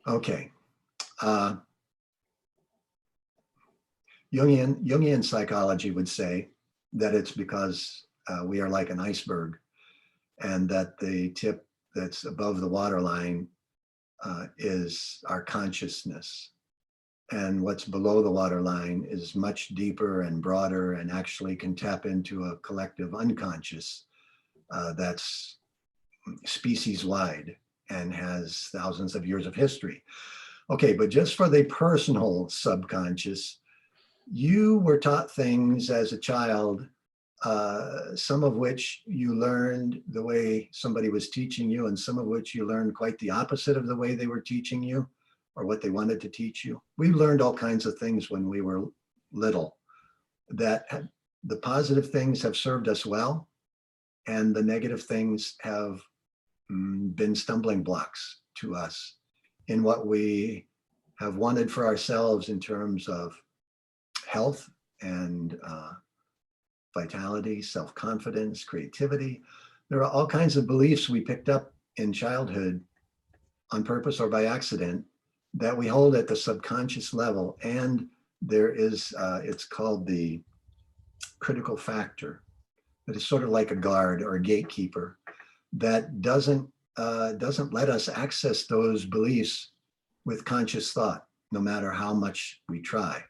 [SPEAKER 2] Okay. Jungian psychology would say that it's because we are like an iceberg, and that the tip that's above the waterline is our consciousness. And what's below the waterline is much deeper and broader, and actually can tap into a collective unconscious that's species wide and has thousands of years of history. Okay, but just for the personal subconscious, you were taught things as a child, some of which you learned the way somebody was teaching you, and some of which you learned quite the opposite of the way they were teaching you or what they wanted to teach you. We learned all kinds of things when we were little, that the positive things have served us well, and the negative things have been stumbling blocks to us in what we have wanted for ourselves in terms of health and vitality, self-confidence, creativity. There are all kinds of beliefs we picked up in childhood on purpose or by accident that we hold at the subconscious level. And there is, it's called the critical factor, that is sort of like a guard or a gatekeeper that doesn't let us access those beliefs with conscious thought, no matter how much we try.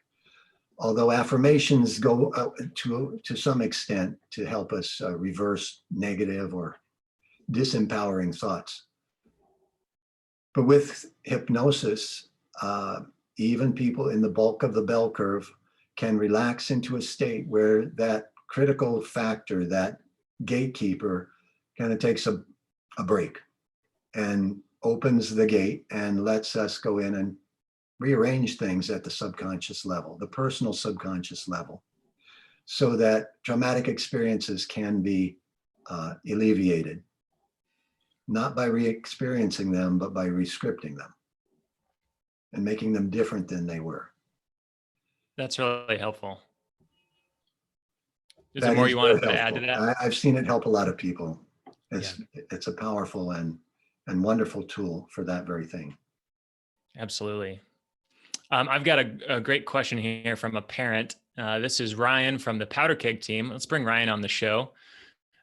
[SPEAKER 2] Although affirmations go to some extent to help us reverse negative or disempowering thoughts. But with hypnosis, even people in the bulk of the bell curve can relax into a state where that critical factor, that gatekeeper, kind of takes a break and opens the gate and lets us go in and rearrange things at the subconscious level, the personal subconscious level, so that traumatic experiences can be alleviated, not by re-experiencing them, but by rescripting them and making them different than they were.
[SPEAKER 1] That's really helpful. Is
[SPEAKER 2] That
[SPEAKER 1] there more
[SPEAKER 2] is
[SPEAKER 1] you wanted
[SPEAKER 2] very
[SPEAKER 1] to add to
[SPEAKER 2] helpful.
[SPEAKER 1] that?
[SPEAKER 2] I've seen it help a lot of people. It's a powerful and wonderful tool for that very thing.
[SPEAKER 1] Absolutely. I've got a great question here from a parent. This is Ryan from the Powder Keg team. Let's bring Ryan on the show.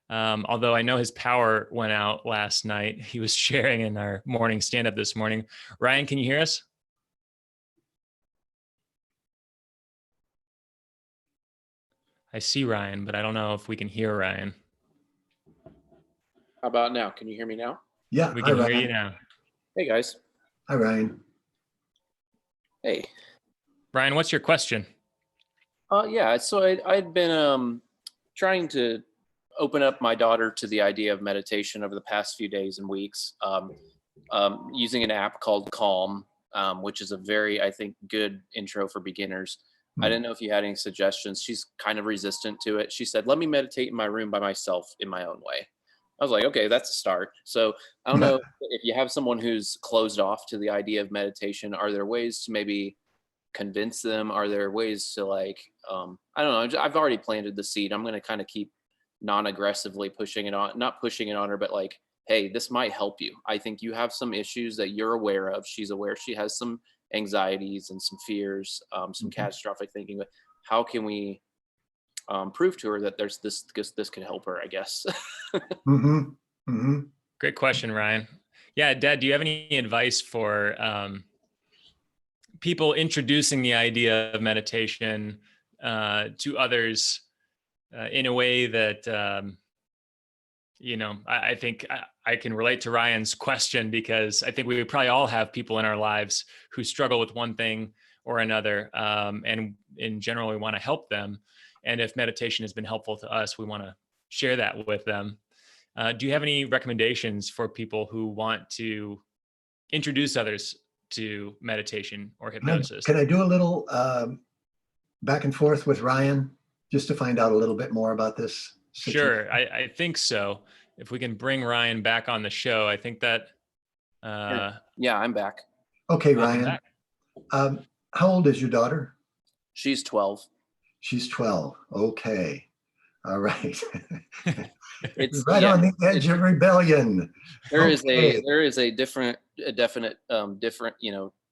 [SPEAKER 1] Although I know his power went out last night. He was sharing in our morning stand-up this morning. Ryan, can you hear us? I see Ryan, but I don't know if we can hear Ryan.
[SPEAKER 4] How about now? Can you hear me now?
[SPEAKER 2] Yeah,
[SPEAKER 1] We can hear you now.
[SPEAKER 4] Hey, guys.
[SPEAKER 2] Hi, Ryan.
[SPEAKER 4] Hey.
[SPEAKER 1] Ryan, what's your question?
[SPEAKER 4] Yeah, so I'd been trying to open up my daughter to the idea of meditation over the past few days and weeks, using an app called Calm, which is a very, I think, good intro for beginners. I didn't know if you had any suggestions. She's kind of resistant to it. She said, let me meditate in my room by myself in my own way. I was like, okay, that's a start. So I don't know if you have someone who's closed off to the idea of meditation, are there ways to maybe convince them? Are there ways to I don't know, I've already planted the seed. I'm going to kind of keep non-aggressively pushing it on, not pushing it on her, but like, hey, this might help you. I think you have some issues that you're aware of. She's aware she has some anxieties and some fears, some catastrophic thinking, but how can we prove to her that there's this can help her, I guess.
[SPEAKER 1] Great question, Ryan. Yeah, Dad, do you have any advice for people introducing the idea of meditation to others in a way that, I think I can relate to Ryan's question, because I think we would probably all have people in our lives who struggle with one thing or another. And in general, we want to help them. And if meditation has been helpful to us, we want to share that with them. Do you have any recommendations for people who want to introduce others to meditation or hypnosis?
[SPEAKER 2] Can I do a little back and forth with Ryan just to find out a little bit more about this situation?
[SPEAKER 1] Sure, I think so. If we can bring Ryan back on the show, I think that.
[SPEAKER 4] Yeah, I'm back.
[SPEAKER 2] Okay,
[SPEAKER 1] Welcome
[SPEAKER 2] Ryan.
[SPEAKER 1] back.
[SPEAKER 2] How old is your daughter?
[SPEAKER 4] She's 12.
[SPEAKER 2] She's 12. Okay. All right.
[SPEAKER 4] It's
[SPEAKER 2] Right
[SPEAKER 4] yeah.
[SPEAKER 2] on the edge of rebellion.
[SPEAKER 4] There is
[SPEAKER 2] Okay.
[SPEAKER 4] a definite different,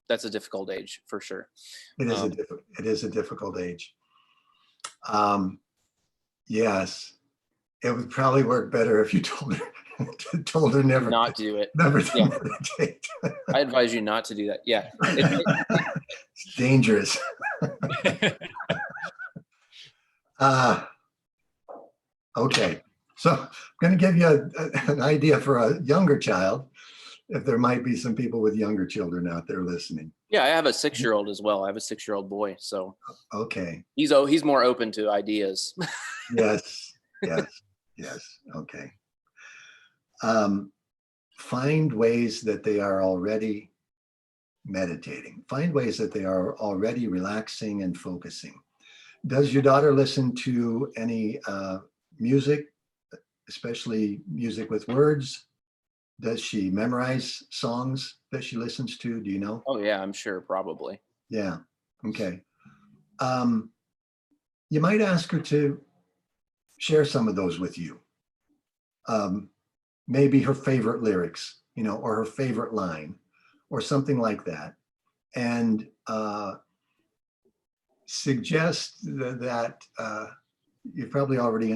[SPEAKER 4] that's a difficult age for sure.
[SPEAKER 2] It is a difficult age. Yes. It would probably work better if you told her never
[SPEAKER 4] Not do it.
[SPEAKER 2] never to
[SPEAKER 4] Yeah.
[SPEAKER 2] meditate.
[SPEAKER 4] I advise you not to do that. Yeah.
[SPEAKER 2] It's dangerous. Okay. So I'm going to give you an idea for a younger child, if there might be some people with younger children out there listening.
[SPEAKER 4] Yeah, I have a 6-year-old as well. I have a 6-year-old boy, so
[SPEAKER 2] Okay.
[SPEAKER 4] he's more open to ideas.
[SPEAKER 2] Yes. Yes. Okay. Find ways that they are already meditating. Find ways that they are already relaxing and focusing. Does your daughter listen to any music, especially music with words? Does she memorize songs that she listens to? Do you know?
[SPEAKER 4] Oh yeah, I'm sure, probably.
[SPEAKER 2] Yeah. Okay. You might ask her to share some of those with you. Maybe her favorite lyrics, or her favorite line, or something like that. And suggest that you've probably already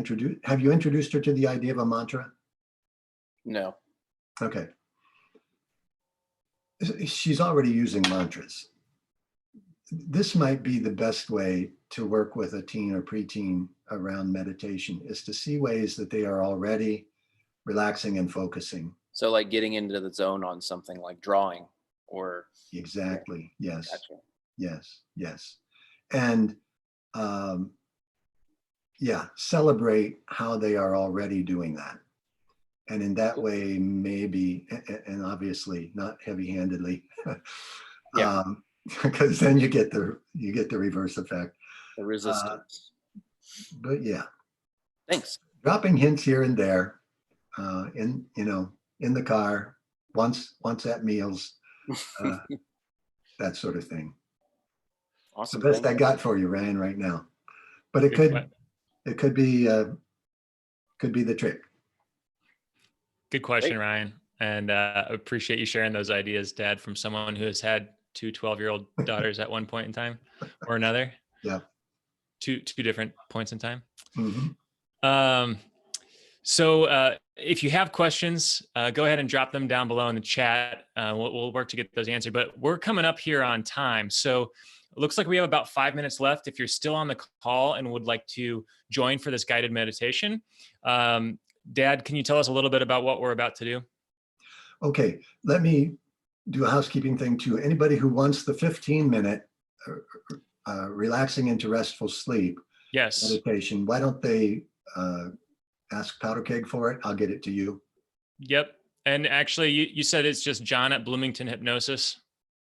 [SPEAKER 2] have you introduced her to the idea of a mantra?
[SPEAKER 4] No.
[SPEAKER 2] Okay. She's already using mantras. This might be the best way to work with a teen or preteen around meditation, is to see ways that they are already relaxing and focusing.
[SPEAKER 4] So like getting into the zone on something like drawing or.
[SPEAKER 2] Exactly. Yes.
[SPEAKER 4] Gotcha.
[SPEAKER 2] Yes. And celebrate how they are already doing that. And in that way, maybe, and obviously not heavy-handedly, because then you get the reverse effect.
[SPEAKER 4] The resistance.
[SPEAKER 2] But yeah,
[SPEAKER 4] Thanks.
[SPEAKER 2] dropping hints here and there, in the car, once at meals, that sort of thing.
[SPEAKER 4] Awesome.
[SPEAKER 2] The best I got for you, Ryan, right now. But it could be the trick.
[SPEAKER 1] Good question,
[SPEAKER 4] Great.
[SPEAKER 1] Ryan. And appreciate you sharing those ideas, Dad, from someone who has had two 12-year-old daughters at one point in time or another.
[SPEAKER 2] Yeah.
[SPEAKER 1] Two different points in time.
[SPEAKER 2] Mm-hmm.
[SPEAKER 1] So if you have questions, go ahead and drop them down below in the chat. We'll work to get those answered. But we're coming up here on time. So it looks like we have about 5 minutes left. If you're still on the call and would like to join for this guided meditation, Dad, can you tell us a little bit about what we're about to do?
[SPEAKER 2] Okay, let me do a housekeeping thing too. Anybody who wants the 15-minute relaxing into restful sleep meditation, why don't they ask Powder Keg for it? I'll get it to you.
[SPEAKER 1] Yep. And actually, you said it's just John at Bloomington Hypnosis.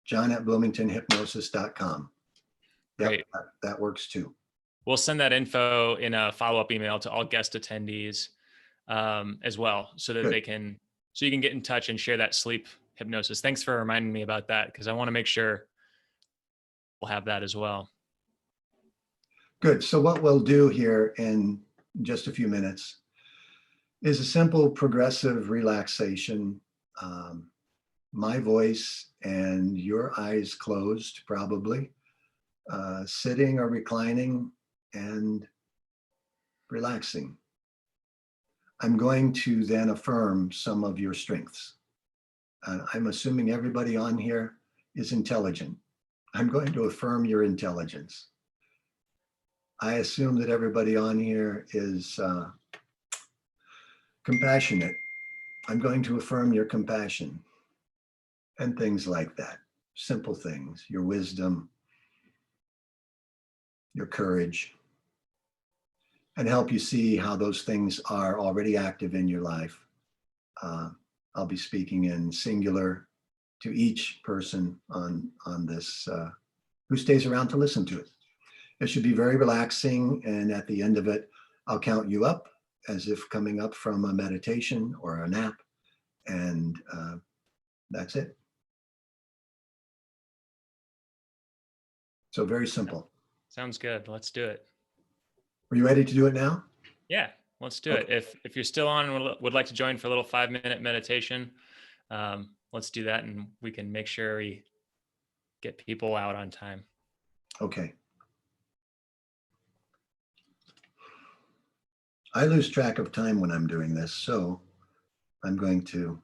[SPEAKER 2] John at bloomingtonhypnosis.com. Yep,
[SPEAKER 1] Great.
[SPEAKER 2] that works too.
[SPEAKER 1] We'll send that info in a follow-up email to all guest attendees as well, so that you can get in touch and share that sleep hypnosis. Thanks for reminding me about that, because I want to make sure we'll have that as well.
[SPEAKER 2] Good. So what we'll do here in just a few minutes is a simple progressive relaxation. My voice and your eyes closed, probably, sitting or reclining and relaxing. I'm going to then affirm some of your strengths. I'm assuming everybody on here is intelligent. I'm going to affirm your intelligence. I assume that everybody on here is compassionate. I'm going to affirm your compassion and things like that. Simple things, your wisdom, your courage, and help you see how those things are already active in your life. I'll be speaking in singular to each person on this who stays around to listen to it. It should be very relaxing, and at the end of it, I'll count you up as if coming up from a meditation or a nap, and that's it. So very simple.
[SPEAKER 1] Sounds good. Let's do it.
[SPEAKER 2] Are you ready to do it now?
[SPEAKER 1] Yeah, let's do it. If you're still on and would like to join for a little 5-minute meditation, let's do that, and we can make sure we get people out on time.
[SPEAKER 2] Okay. I lose track of time when I'm doing this, so I'm going to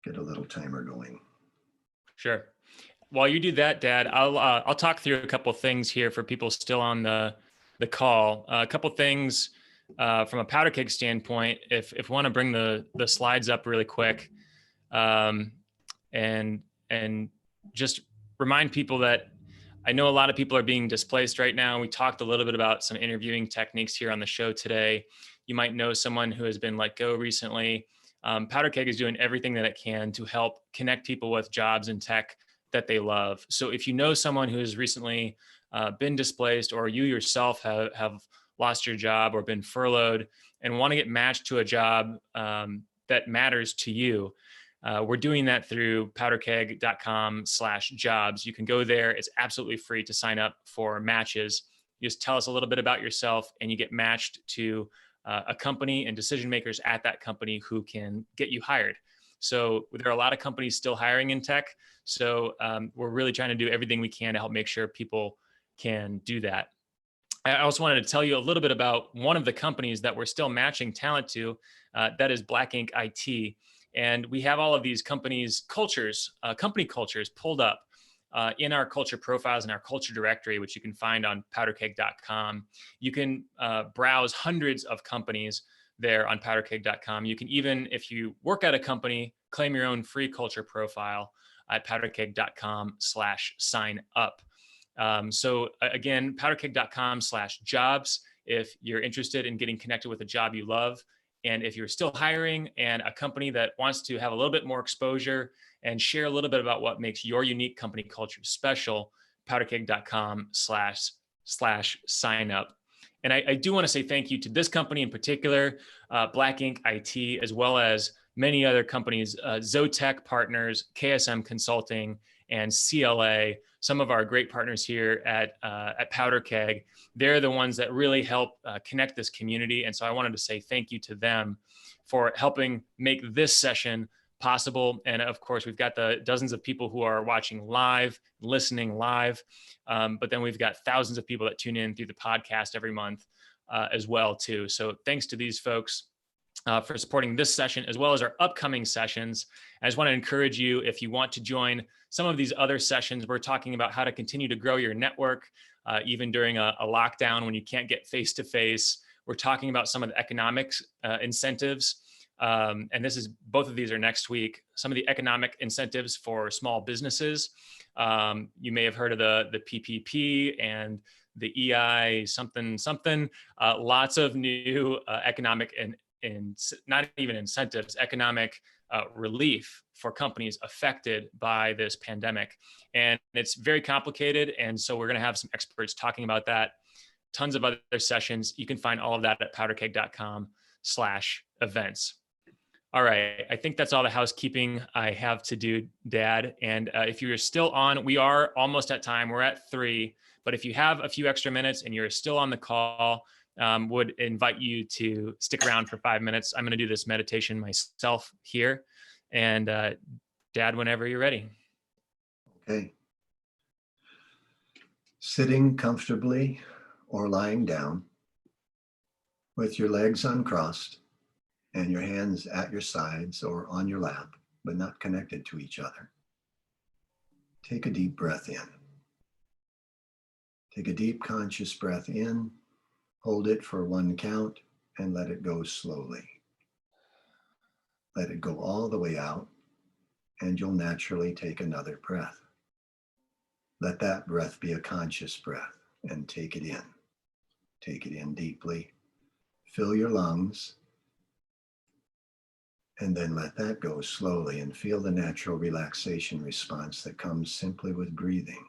[SPEAKER 2] get a little timer going.
[SPEAKER 1] Sure. While you do that, Dad, I'll talk through a couple things here for people still on the call. A couple things from a powder keg standpoint. If we want to bring the slides up really quick, and just remind people that I know a lot of people are being displaced right now. We talked a little bit about some interviewing techniques here on the show today. You might know someone who has been let go recently. Powder Keg is doing everything that it can to help connect people with jobs in tech that they love. So if you know someone who has recently been displaced, or you yourself have lost your job or been furloughed and want to get matched to a job that matters to you, we're doing that through powderkeg.com/jobs. You can go there. It's absolutely free to sign up for matches. You just tell us a little bit about yourself and you get matched to a company and decision makers at that company who can get you hired. So there are a lot of companies still hiring in tech. So we're really trying to do everything we can to help make sure people can do that. I also wanted to tell you a little bit about one of the companies that we're still matching talent to. That is Black Ink IT. And we have all of these companies' cultures, company cultures pulled up in our culture profiles and our culture directory, which you can find on powderkeg.com. You can browse hundreds of companies there on powderkeg.com. You can even, if you work at a company, claim your own free culture profile at powderkeg.com/sign up. So again, powderkeg.com/jobs if you're interested in getting connected with a job you love. And if you're still hiring and a company that wants to have a little bit more exposure and share a little bit about what makes your unique company culture special, powderkeg.com/sign up. And I do want to say thank you to this company in particular, Black Ink IT, as well as many other companies, Zotech Partners, KSM Consulting, and CLA, some of our great partners here at Powder Keg. They're the ones that really help connect this community. And so I wanted to say thank you to them for helping make this session possible. And of course, we've got the dozens of people who are watching live, listening live. But then we've got thousands of people that tune in through the podcast every month as well, too. So thanks to these folks for supporting this session, as well as our upcoming sessions. I just want to encourage you, if you want to join some of these other sessions, we're talking about how to continue to grow your network, even during a lockdown when you can't get face-to-face. We're talking about some of the economics incentives. And both of these are next week. Some of the economic incentives for small businesses. You may have heard of the PPP and the EI something. Lots of new economic and not even incentives, economic relief for companies affected by this pandemic. And it's very complicated. And so we're going to have some experts talking about that. Tons of other sessions. You can find all of that at powderkeg.com/events. All right. I think that's all the housekeeping I have to do, Dad. And if you're still on, we are almost at time. We're at 3. But if you have a few extra minutes and you're still on the call, would invite you to stick around for 5 minutes. I'm going to do this meditation myself here. And Dad, whenever you're ready.
[SPEAKER 2] Okay. Sitting comfortably or lying down with your legs uncrossed and your hands at your sides or on your lap, but not connected to each other. Take a deep breath in. Take a deep conscious breath in. Hold it for 1 count and let it go slowly. Let it go all the way out and you'll naturally take another breath. Let that breath be a conscious breath and take it in. Take it in deeply. Fill your lungs and then let that go slowly and feel the natural relaxation response that comes simply with breathing.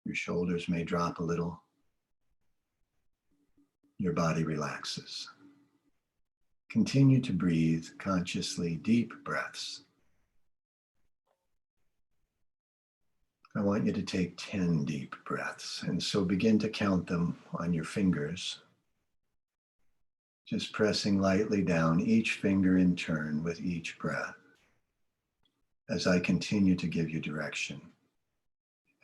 [SPEAKER 2] Your shoulders may drop a little. Your body relaxes. Continue to breathe consciously deep breaths. I want you to take 10 deep breaths. And so begin to count them on your fingers. Just pressing lightly down each finger in turn with each breath as I continue to give you direction.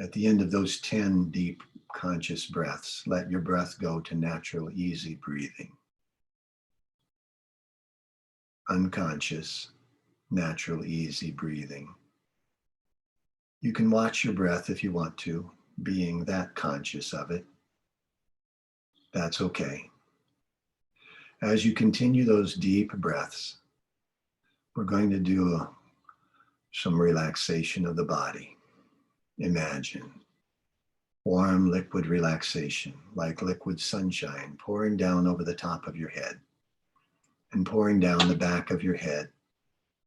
[SPEAKER 2] At the end of those 10 deep conscious breaths, let your breath go to natural, easy breathing. Unconscious, natural, easy breathing. You can watch your breath if you want to, being that conscious of it. That's okay. As you continue those deep breaths, we're going to do some relaxation of the body. Imagine warm liquid relaxation, like liquid sunshine, pouring down over the top of your head and pouring down the back of your head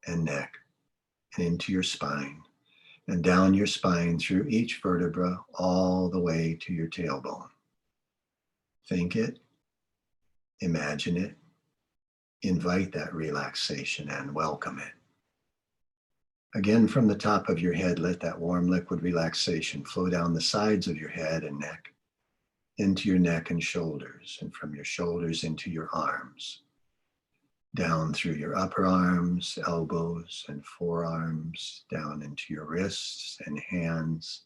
[SPEAKER 2] and neck and into your spine and down your spine through each vertebra all the way to your tailbone. Think it, imagine it, invite that relaxation and welcome it. Again, from the top of your head, let that warm liquid relaxation flow down the sides of your head and neck, into your neck and shoulders, and from your shoulders into your arms, down through your upper arms, elbows, and forearms, down into your wrists and hands,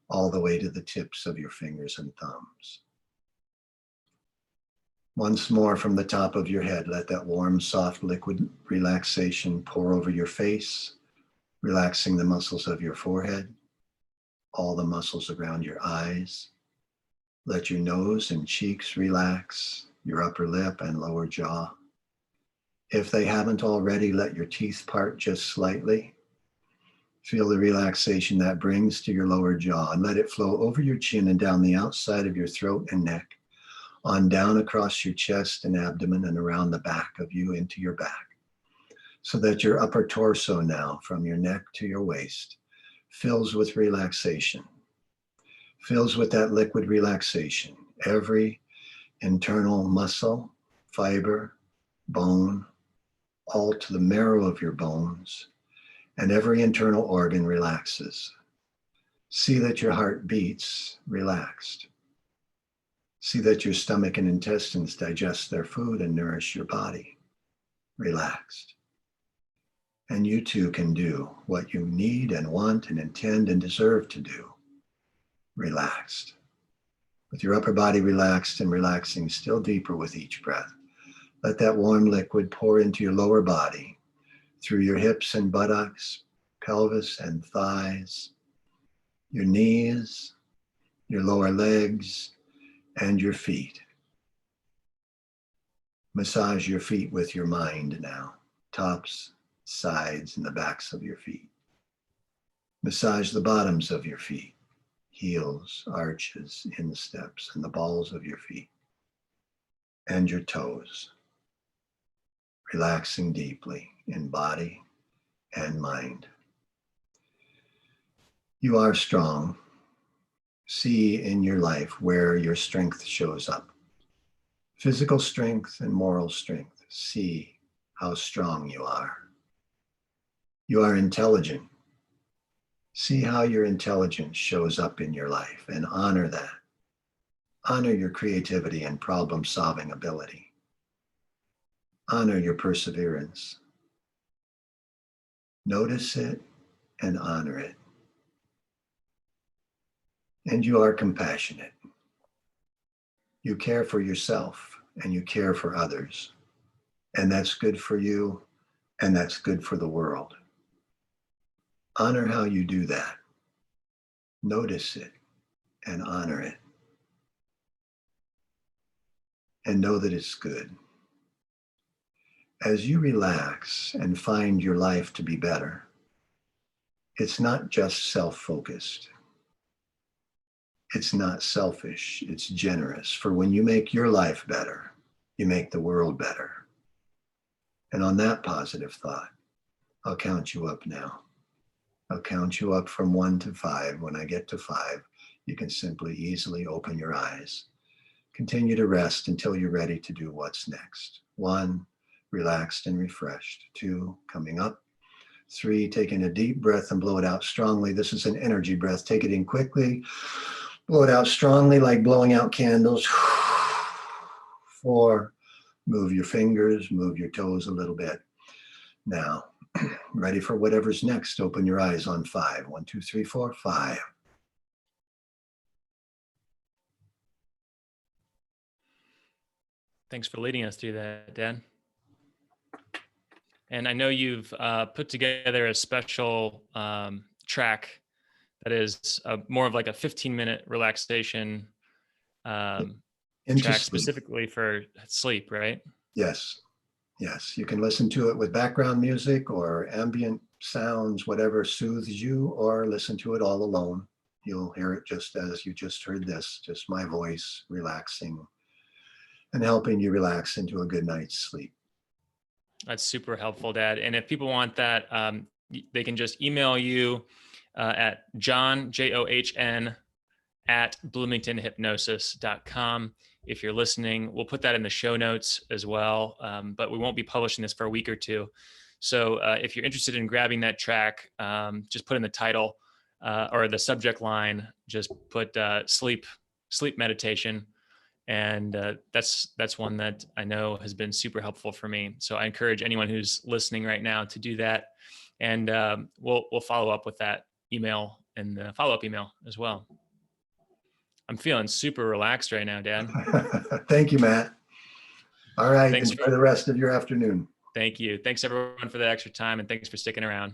[SPEAKER 2] all the way to the tips of your fingers and thumbs. Once more from the top of your head, let that warm, soft liquid relaxation pour over your face, relaxing the muscles of your forehead, all the muscles around your eyes. Let your nose and cheeks relax, your upper lip and lower jaw. If they haven't already, let your teeth part just slightly. Feel the relaxation that brings to your lower jaw and let it flow over your chin and down the outside of your throat and neck, on down across your chest and abdomen and around the back of you into your back, so that your upper torso now, from your neck to your waist, fills with relaxation, fills with that liquid relaxation. Every internal muscle, fiber, bone, all to the marrow of your bones, and every internal organ relaxes. See that your heart beats relaxed. See that your stomach and intestines digest their food and nourish your body, relaxed. And you too can do what you need and want and intend and deserve to do, relaxed. With your upper body relaxed and relaxing still deeper with each breath, let that warm liquid pour into your lower body, through your hips and buttocks, pelvis and thighs, your knees, your lower legs, and your feet. Massage your feet with your mind now, tops, sides, and the backs of your feet. Massage the bottoms of your feet, heels, arches, insteps, and the balls of your feet, and your toes, relaxing deeply in body and mind. You are strong. See in your life where your strength shows up. Physical strength and moral strength. See how strong you are. You are intelligent. See how your intelligence shows up in your life and honor that. Honor your creativity and problem-solving ability. Honor your perseverance. Notice it and honor it. And you are compassionate. You care for yourself and you care for others. And that's good for you and that's good for the world. Honor how you do that. Notice it and honor it. And know that it's good. As you relax and find your life to be better, it's not just self-focused. It's not selfish, it's generous. For when you make your life better, you make the world better. And on that positive thought, I'll count you up now. I'll count you up from 1 to 5. When I get to 5, you can simply easily open your eyes. Continue to rest until you're ready to do what's next. 1, relaxed and refreshed. 2, coming up. 3, taking a deep breath and blow it out strongly. This is an energy breath. Take it in quickly, blow it out strongly like blowing out candles. 4, move your fingers, move your toes a little bit. Now, ready for whatever's next. Open your eyes on 5. 1, 2, 3, 4, 5.
[SPEAKER 1] Thanks for leading us through that, Dad. And I know you've put together a special track that is more of like a 15-minute relaxation track
[SPEAKER 2] Sleep.
[SPEAKER 1] specifically for sleep, right?
[SPEAKER 2] Yes. Yes. You can listen to it with background music or ambient sounds, whatever soothes you, or listen to it all alone. You'll hear it just as you just heard this, just my voice relaxing and helping you relax into a good night's sleep.
[SPEAKER 1] That's super helpful, Dad. And if people want that, they can just email you at John, John, at bloomingtonhypnosis.com. If you're listening, we'll put that in the show notes as well, but we won't be publishing this for a week or two. So if you're interested in grabbing that track, just put in the title or the subject line, just put sleep meditation. And that's one that I know has been super helpful for me. So I encourage anyone who's listening right now to do that. And we'll follow up with that email and the follow-up email as well. I'm feeling super relaxed right now, Dad.
[SPEAKER 2] Thank you, Matt. All right.
[SPEAKER 1] Thanks
[SPEAKER 2] Enjoy the rest of your afternoon.
[SPEAKER 1] Thank you. Thanks everyone for the extra time, and thanks for sticking around.